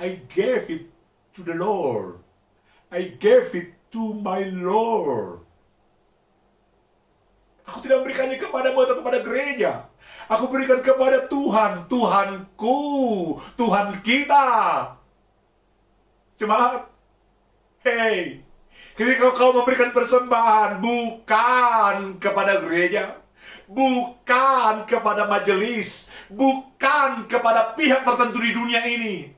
I gave it to the Lord. I gave it to my Lord. Aku tidak berikannya kepadamu atau kepada gereja. Aku berikan kepada Tuhan, Tuhanku, Tuhan kita. Jemaat, hey, ketika kau memberikan persembahan bukan kepada gereja, bukan kepada majelis, bukan kepada pihak tertentu di dunia ini,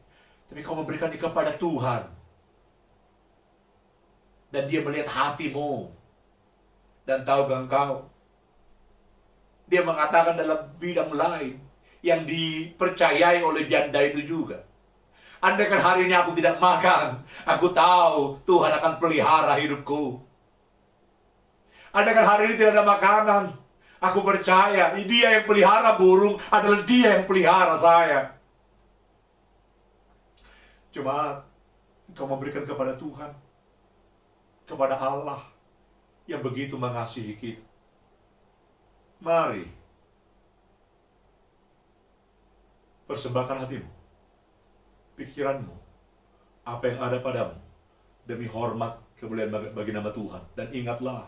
tapi kau memberikannya kepada Tuhan. Dan Dia melihat hatimu. Dan tahukah engkau, Dia mengatakan dalam bidang lain yang dipercayai oleh janda itu juga. Andaikan hari ini aku tidak makan, aku tahu Tuhan akan pelihara hidupku. Andaikan hari ini tidak ada makanan, aku percaya Dia yang pelihara burung adalah Dia yang pelihara saya. Cuma engkau memberikan kepada Tuhan, kepada Allah yang begitu mengasihi kita. Mari persembahkan hatimu, pikiranmu, apa yang ada padamu, demi hormat kemuliaan bagi nama Tuhan. Dan ingatlah,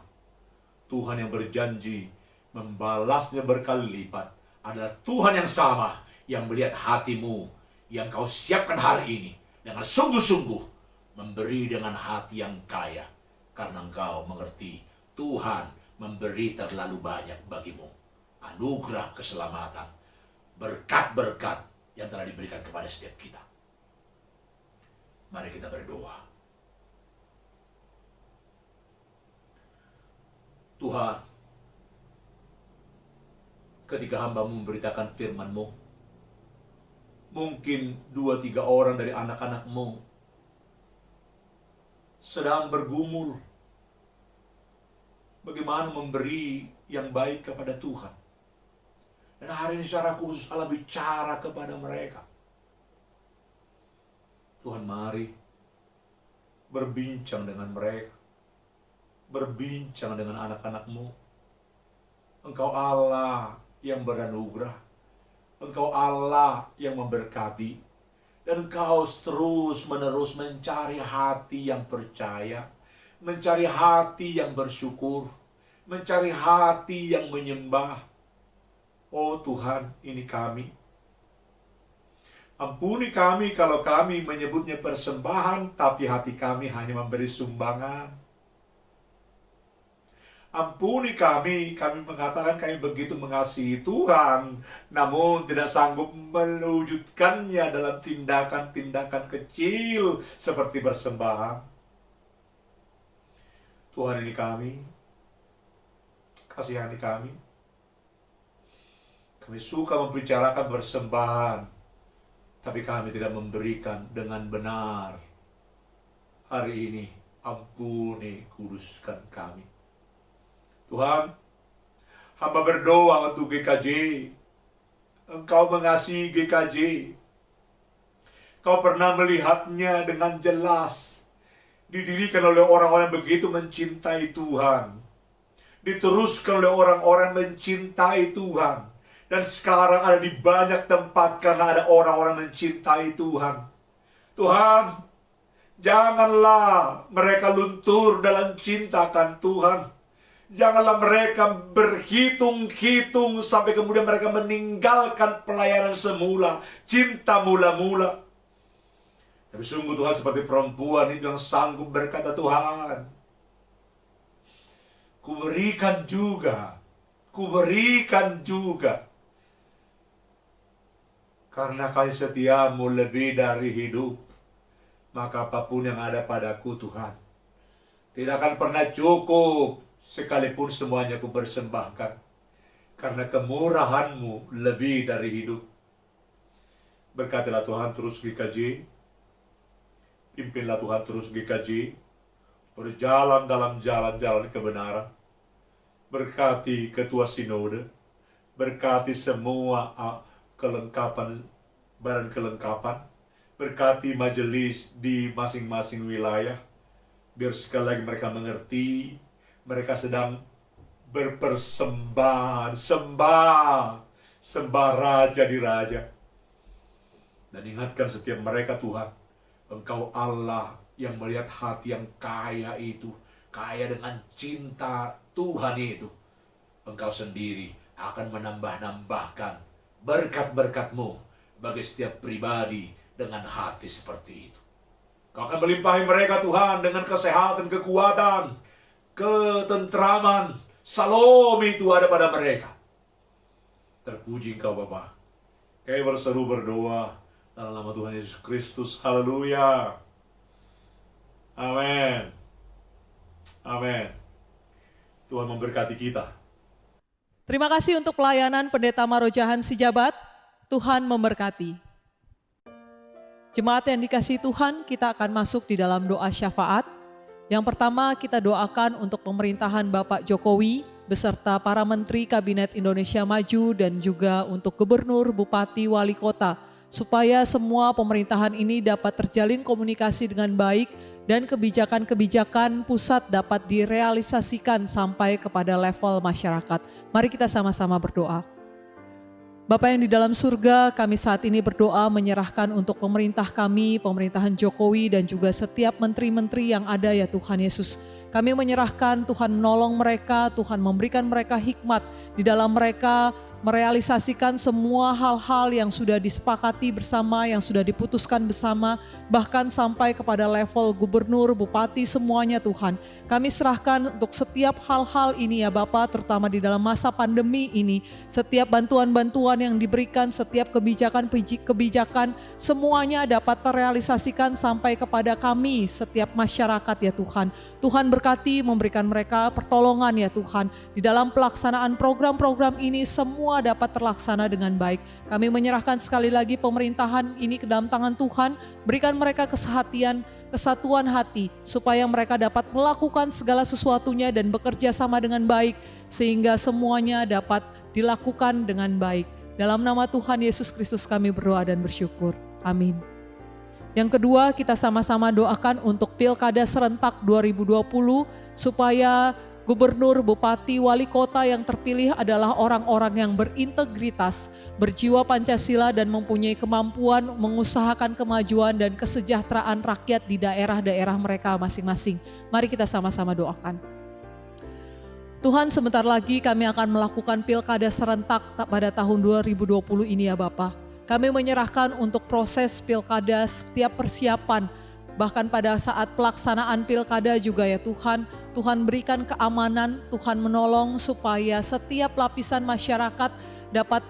Tuhan yang berjanji membalasnya berkali lipat adalah Tuhan yang sama, yang melihat hatimu yang kau siapkan hari ini dengan sungguh-sungguh, memberi dengan hati yang kaya, karena engkau mengerti Tuhan memberi terlalu banyak bagimu. Anugerah keselamatan, berkat-berkat yang telah diberikan kepada setiap kita. Mari kita berdoa. Tuhan, ketika hamba-Mu memberitakan firman-Mu, mungkin 2-3 orang dari anak-anak-Mu sedang bergumul bagaimana memberi yang baik kepada Tuhan. Dan hari ini secara khusus Allah bicara kepada mereka. Tuhan, mari berbincang dengan mereka, berbincang dengan anak-anak-Mu. Engkau Allah yang beranugerah, Engkau Allah yang memberkati, dan Engkau terus-menerus mencari hati yang percaya, mencari hati yang bersyukur, mencari hati yang menyembah. Oh Tuhan, ini kami. Ampuni kami kalau kami menyebutnya persembahan, tapi hati kami hanya memberi sumbangan. Ampuni kami mengatakan kami begitu mengasihi Tuhan, namun tidak sanggup mewujudkannya dalam tindakan-tindakan kecil seperti persembahan. Tuhan, ini kami, kasihani kami. Kami suka membicarakan persembahan, tapi kami tidak memberikan dengan benar. Hari ini, ampuni, kuduskan kami. Tuhan, hamba berdoa untuk GKJ. Engkau mengasihi GKJ. Kau pernah melihatnya dengan jelas. Didirikan oleh orang-orang begitu mencintai Tuhan. Diteruskan oleh orang-orang mencintai Tuhan. Dan sekarang ada di banyak tempat karena ada orang-orang mencintai Tuhan. Tuhan, janganlah mereka luntur dalam cinta akan Tuhan. Janganlah mereka berhitung-hitung sampai kemudian mereka meninggalkan pelayanan semula, cinta mula-mula. Tapi sungguh Tuhan, seperti perempuan itu yang sanggup berkata, Tuhan, kuberikan juga. Karena kasih setiamu lebih dari hidup, maka apapun yang ada padaku Tuhan, tidak akan pernah cukup sekalipun semuanya ku persembahkan. Karena kemurahanmu lebih dari hidup. Berkatilah Tuhan terus GKJ, pimpinlah Tuhan terus GKJ, berjalan dalam jalan-jalan kebenaran. Berkati ketua sinode, berkati semua kelengkapan, badan kelengkapan, berkati majelis di masing-masing wilayah, biar sekali lagi mereka mengerti, mereka sedang berpersembahan, sembah Raja di Raja. Dan ingatkan setiap mereka, Tuhan, Engkau Allah yang melihat hati yang kaya itu, kaya dengan cinta Tuhan itu. Engkau sendiri akan menambah-nambahkan berkat-berkat-Mu bagi setiap pribadi dengan hati seperti itu. Kau akan melimpahi mereka, Tuhan, dengan kesehatan, kekuatan, ketentraman, salom itu ada pada mereka. Terpuji Engkau Bapa. Kami berseru berdoa dalam nama Tuhan Yesus Kristus. Haleluya. Amin. Amin. Tuhan memberkati kita. Terima kasih untuk pelayanan Pendeta Marojahan Sijabat. Tuhan memberkati. Jemaat yang dikasihi Tuhan, kita akan masuk di dalam doa syafaat. Yang pertama, kita doakan untuk pemerintahan Bapak Jokowi beserta para menteri Kabinet Indonesia Maju dan juga untuk gubernur, bupati, wali kota, supaya semua pemerintahan ini dapat terjalin komunikasi dengan baik dan kebijakan-kebijakan pusat dapat direalisasikan sampai kepada level masyarakat. Mari kita sama-sama berdoa. Bapa yang di dalam surga, kami saat ini berdoa menyerahkan untuk pemerintah kami, pemerintahan Jokowi dan juga setiap menteri-menteri yang ada ya Tuhan Yesus. Kami menyerahkan, Tuhan menolong mereka, Tuhan memberikan mereka hikmat di dalam mereka merealisasikan semua hal-hal yang sudah disepakati bersama, yang sudah diputuskan bersama, bahkan sampai kepada level gubernur, bupati, semuanya Tuhan. Kami serahkan untuk setiap hal-hal ini ya Bapa, terutama di dalam masa pandemi ini, setiap bantuan-bantuan yang diberikan, setiap kebijakan, semuanya dapat terrealisasikan sampai kepada kami, setiap masyarakat ya Tuhan. Tuhan berkati, memberikan mereka pertolongan ya Tuhan. Di dalam pelaksanaan program-program ini semua dapat terlaksana dengan baik. Kami menyerahkan sekali lagi pemerintahan ini ke dalam tangan Tuhan, berikan mereka kesatuan hati, supaya mereka dapat melakukan segala sesuatunya dan bekerja sama dengan baik, sehingga semuanya dapat dilakukan dengan baik. Dalam nama Tuhan Yesus Kristus kami berdoa dan bersyukur. Amin. Yang kedua, kita sama-sama doakan untuk Pilkada Serentak 2020, supaya gubernur, bupati, wali kota yang terpilih adalah orang-orang yang berintegritas, berjiwa Pancasila dan mempunyai kemampuan mengusahakan kemajuan dan kesejahteraan rakyat di daerah-daerah mereka masing-masing. Mari kita sama-sama doakan. Tuhan, sebentar lagi kami akan melakukan Pilkada Serentak pada tahun 2020 ini ya Bapa. Kami menyerahkan untuk proses Pilkada setiap persiapan, bahkan pada saat pelaksanaan Pilkada juga ya Tuhan. Tuhan berikan keamanan, Tuhan menolong supaya setiap lapisan masyarakat dapat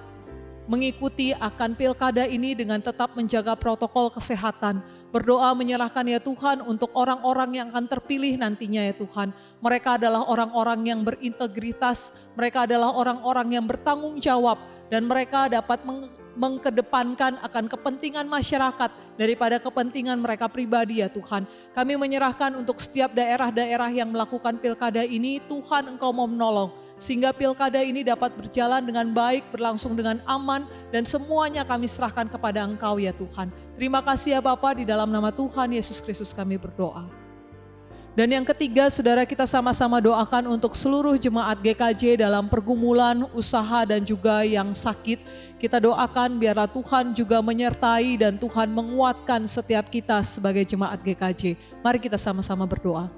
mengikuti akan Pilkada ini dengan tetap menjaga protokol kesehatan. Berdoa menyerahkan ya Tuhan untuk orang-orang yang akan terpilih nantinya ya Tuhan. Mereka adalah orang-orang yang berintegritas, mereka adalah orang-orang yang bertanggung jawab, dan mereka dapat mengkedepankan akan kepentingan masyarakat daripada kepentingan mereka pribadi ya Tuhan. Kami menyerahkan untuk setiap daerah-daerah yang melakukan Pilkada ini, Tuhan Engkau mau menolong, sehingga Pilkada ini dapat berjalan dengan baik, berlangsung dengan aman, dan semuanya kami serahkan kepada Engkau ya Tuhan. Terima kasih ya Bapa, di dalam nama Tuhan Yesus Kristus kami berdoa. Dan yang ketiga, saudara, kita sama-sama doakan untuk seluruh jemaat GKJ dalam pergumulan, usaha dan juga yang sakit. Kita doakan biarlah Tuhan juga menyertai dan Tuhan menguatkan setiap kita sebagai jemaat GKJ. Mari kita sama-sama berdoa.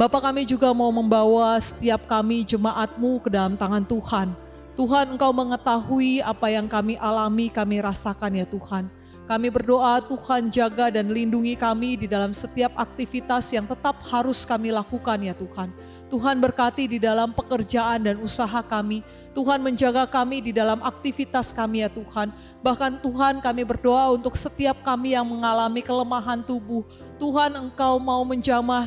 Bapa, kami juga mau membawa setiap kami jemaat-Mu ke dalam tangan Tuhan. Tuhan, Engkau mengetahui apa yang kami alami, kami rasakan ya Tuhan. Kami berdoa Tuhan jaga dan lindungi kami di dalam setiap aktivitas yang tetap harus kami lakukan ya Tuhan. Tuhan berkati di dalam pekerjaan dan usaha kami. Tuhan menjaga kami di dalam aktivitas kami ya Tuhan. Bahkan Tuhan, kami berdoa untuk setiap kami yang mengalami kelemahan tubuh. Tuhan, Engkau mau menjamah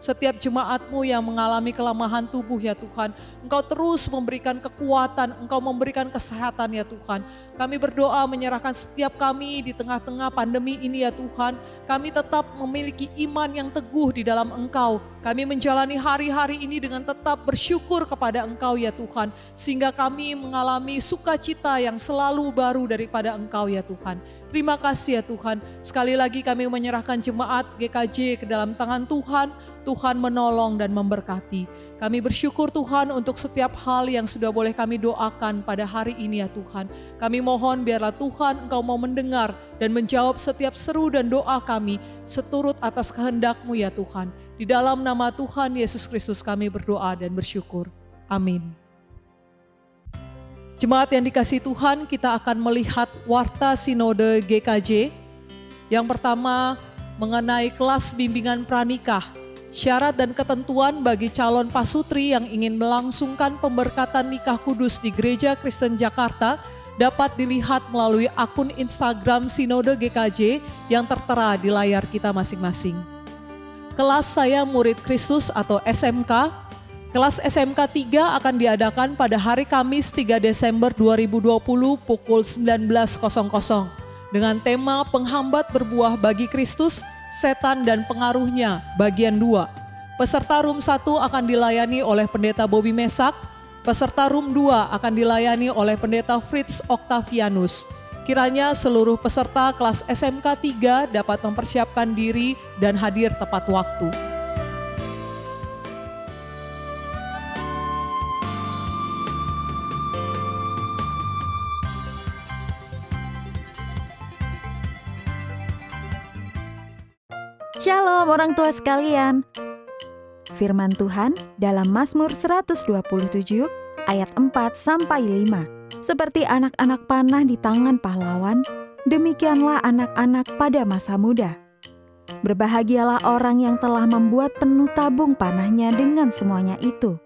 setiap jemaat-Mu yang mengalami kelemahan tubuh ya Tuhan. Engkau terus memberikan kekuatan, Engkau memberikan kesehatan ya Tuhan. Kami berdoa menyerahkan setiap kami di tengah-tengah pandemi ini ya Tuhan. Kami tetap memiliki iman yang teguh di dalam Engkau. Kami menjalani hari-hari ini dengan tetap bersyukur kepada Engkau ya Tuhan. Sehingga kami mengalami sukacita yang selalu baru daripada Engkau ya Tuhan. Terima kasih ya Tuhan. Sekali lagi kami menyerahkan jemaat GKJ ke dalam tangan Tuhan. Tuhan menolong dan memberkati. Kami bersyukur Tuhan untuk setiap hal yang sudah boleh kami doakan pada hari ini ya Tuhan. Kami mohon biarlah Tuhan Engkau mau mendengar dan menjawab setiap seru dan doa kami seturut atas kehendak-Mu ya Tuhan. Di dalam nama Tuhan Yesus Kristus kami berdoa dan bersyukur. Amin. Jemaat yang dikasihi Tuhan, kita akan melihat warta sinode GKJ. Yang pertama mengenai kelas bimbingan pranikah. Syarat dan ketentuan bagi calon pasutri yang ingin melangsungkan pemberkatan nikah kudus di Gereja Kristen Jakarta dapat dilihat melalui akun Instagram Sinode GKJ yang tertera di layar kita masing-masing. Kelas Saya Murid Kristus atau SMK, kelas SMK 3 akan diadakan pada hari Kamis 3 Desember 2020 pukul 19.00 dengan tema Penghambat Berbuah Bagi Kristus, Setan dan Pengaruhnya, bagian 2. Peserta room 1 akan dilayani oleh Pendeta Bobby Mesak, peserta room 2 akan dilayani oleh Pendeta Fritz Octavianus. Kiranya seluruh peserta kelas SMK 3 dapat mempersiapkan diri dan hadir tepat waktu. Shalom orang tua sekalian. Firman Tuhan dalam Mazmur 127 ayat 4-5. Seperti anak-anak panah di tangan pahlawan, demikianlah anak-anak pada masa muda. Berbahagialah orang yang telah membuat penuh tabung panahnya dengan semuanya itu.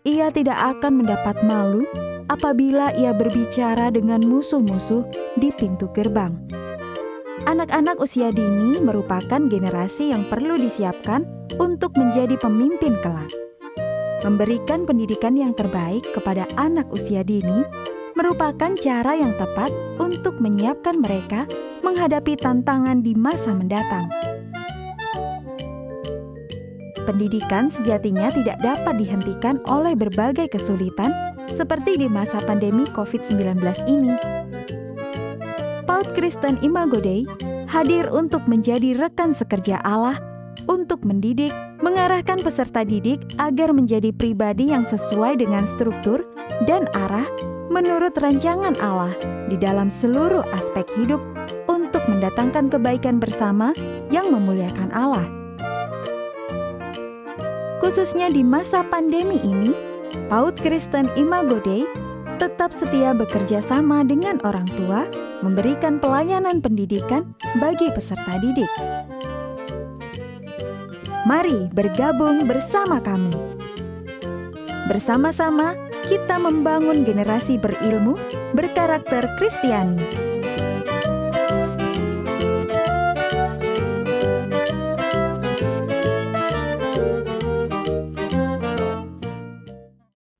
Ia tidak akan mendapat malu apabila ia berbicara dengan musuh-musuh di pintu gerbang. Anak-anak usia dini merupakan generasi yang perlu disiapkan untuk menjadi pemimpin kelak. Memberikan pendidikan yang terbaik kepada anak usia dini merupakan cara yang tepat untuk menyiapkan mereka menghadapi tantangan di masa mendatang. Pendidikan sejatinya tidak dapat dihentikan oleh berbagai kesulitan seperti di masa pandemi COVID-19 ini. PAUD Kristen Imago Dei hadir untuk menjadi rekan sekerja Allah untuk mendidik, mengarahkan peserta didik agar menjadi pribadi yang sesuai dengan struktur dan arah menurut rancangan Allah di dalam seluruh aspek hidup untuk mendatangkan kebaikan bersama yang memuliakan Allah. Khususnya di masa pandemi ini, PAUD Kristen Imago Dei tetap setia bekerja sama dengan orang tua, memberikan pelayanan pendidikan bagi peserta didik. Mari bergabung bersama kami. Bersama-sama kita membangun generasi berilmu, berkarakter Kristiani.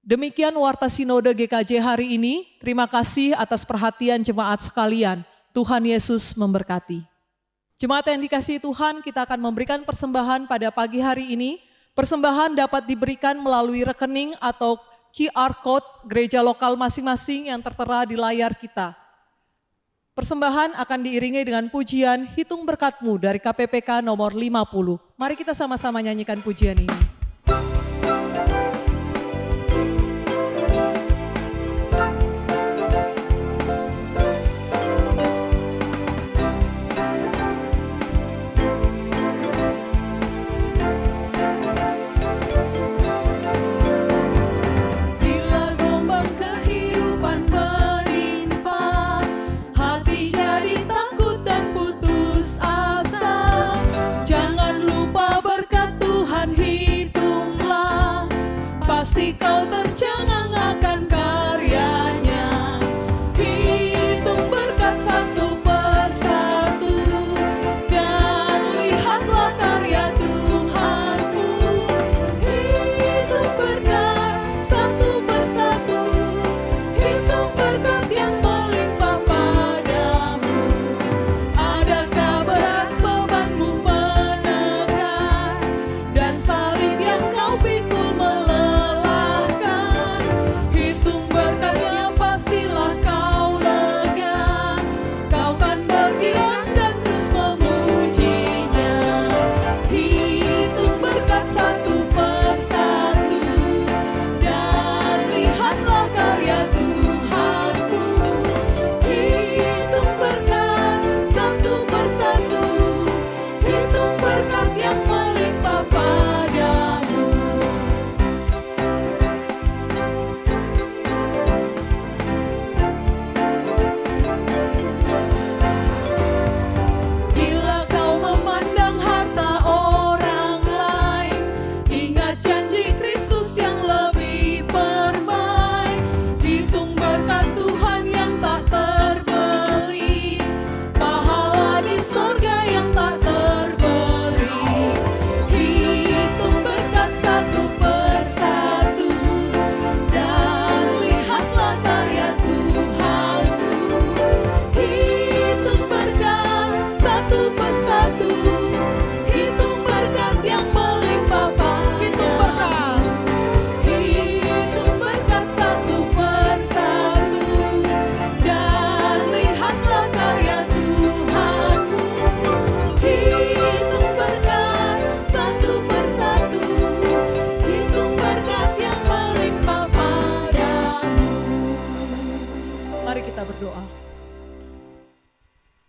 Demikian Warta Sinode GKJ hari ini. Terima kasih atas perhatian jemaat sekalian. Tuhan Yesus memberkati. Jemaat yang dikasihi Tuhan, kita akan memberikan persembahan pada pagi hari ini. Persembahan dapat diberikan melalui rekening atau QR Code gereja lokal masing-masing yang tertera di layar kita. Persembahan akan diiringi dengan pujian Hitung Berkat-Mu dari KPPK nomor 50. Mari kita sama-sama nyanyikan pujian ini.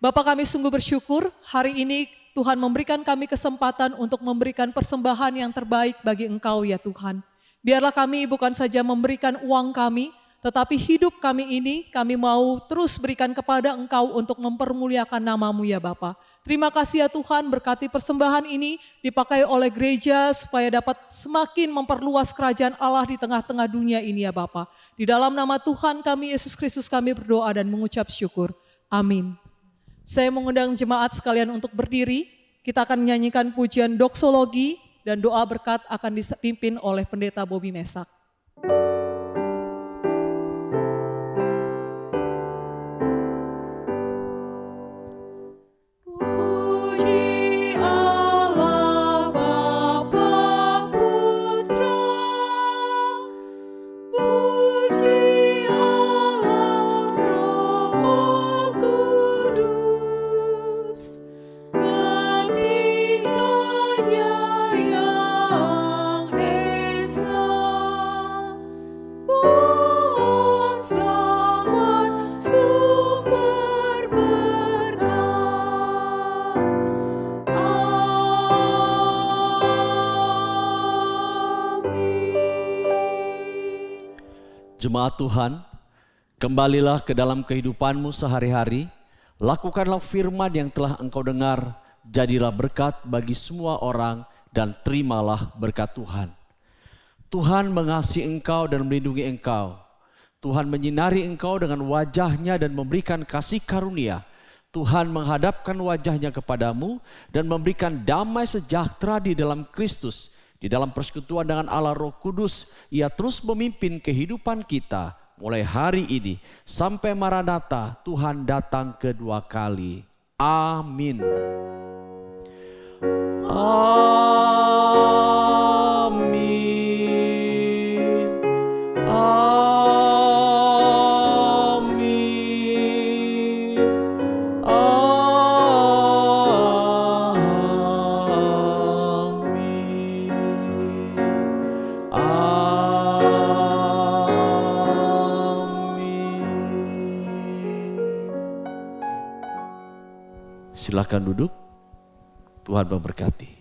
Bapak, kami sungguh bersyukur hari ini Tuhan memberikan kami kesempatan untuk memberikan persembahan yang terbaik bagi Engkau ya Tuhan. Biarlah kami bukan saja memberikan uang kami, tetapi hidup kami ini kami mau terus berikan kepada Engkau untuk mempermuliakan nama-Mu ya Bapa. Terima kasih ya Tuhan, berkati persembahan ini dipakai oleh gereja supaya dapat semakin memperluas kerajaan Allah di tengah-tengah dunia ini ya Bapa. Di dalam nama Tuhan kami Yesus Kristus kami berdoa dan mengucap syukur. Amin. Saya mengundang jemaat sekalian untuk berdiri. Kita akan menyanyikan pujian doksologi dan doa berkat akan dipimpin oleh Pendeta Bobby Mesak. Jemaat Tuhan, kembalilah ke dalam kehidupanmu sehari-hari, lakukanlah firman yang telah engkau dengar, jadilah berkat bagi semua orang dan terimalah berkat Tuhan. Tuhan mengasihi engkau dan melindungi engkau. Tuhan menyinari engkau dengan wajahnya dan memberikan kasih karunia. Tuhan menghadapkan wajahnya kepadamu dan memberikan damai sejahtera di dalam Kristus. Di dalam persekutuan dengan Allah Roh Kudus, Ia terus memimpin kehidupan kita mulai hari ini sampai Maranatha, Tuhan datang kedua kali. Amin. Amin. Amin. Silakan duduk. Tuhan memberkati.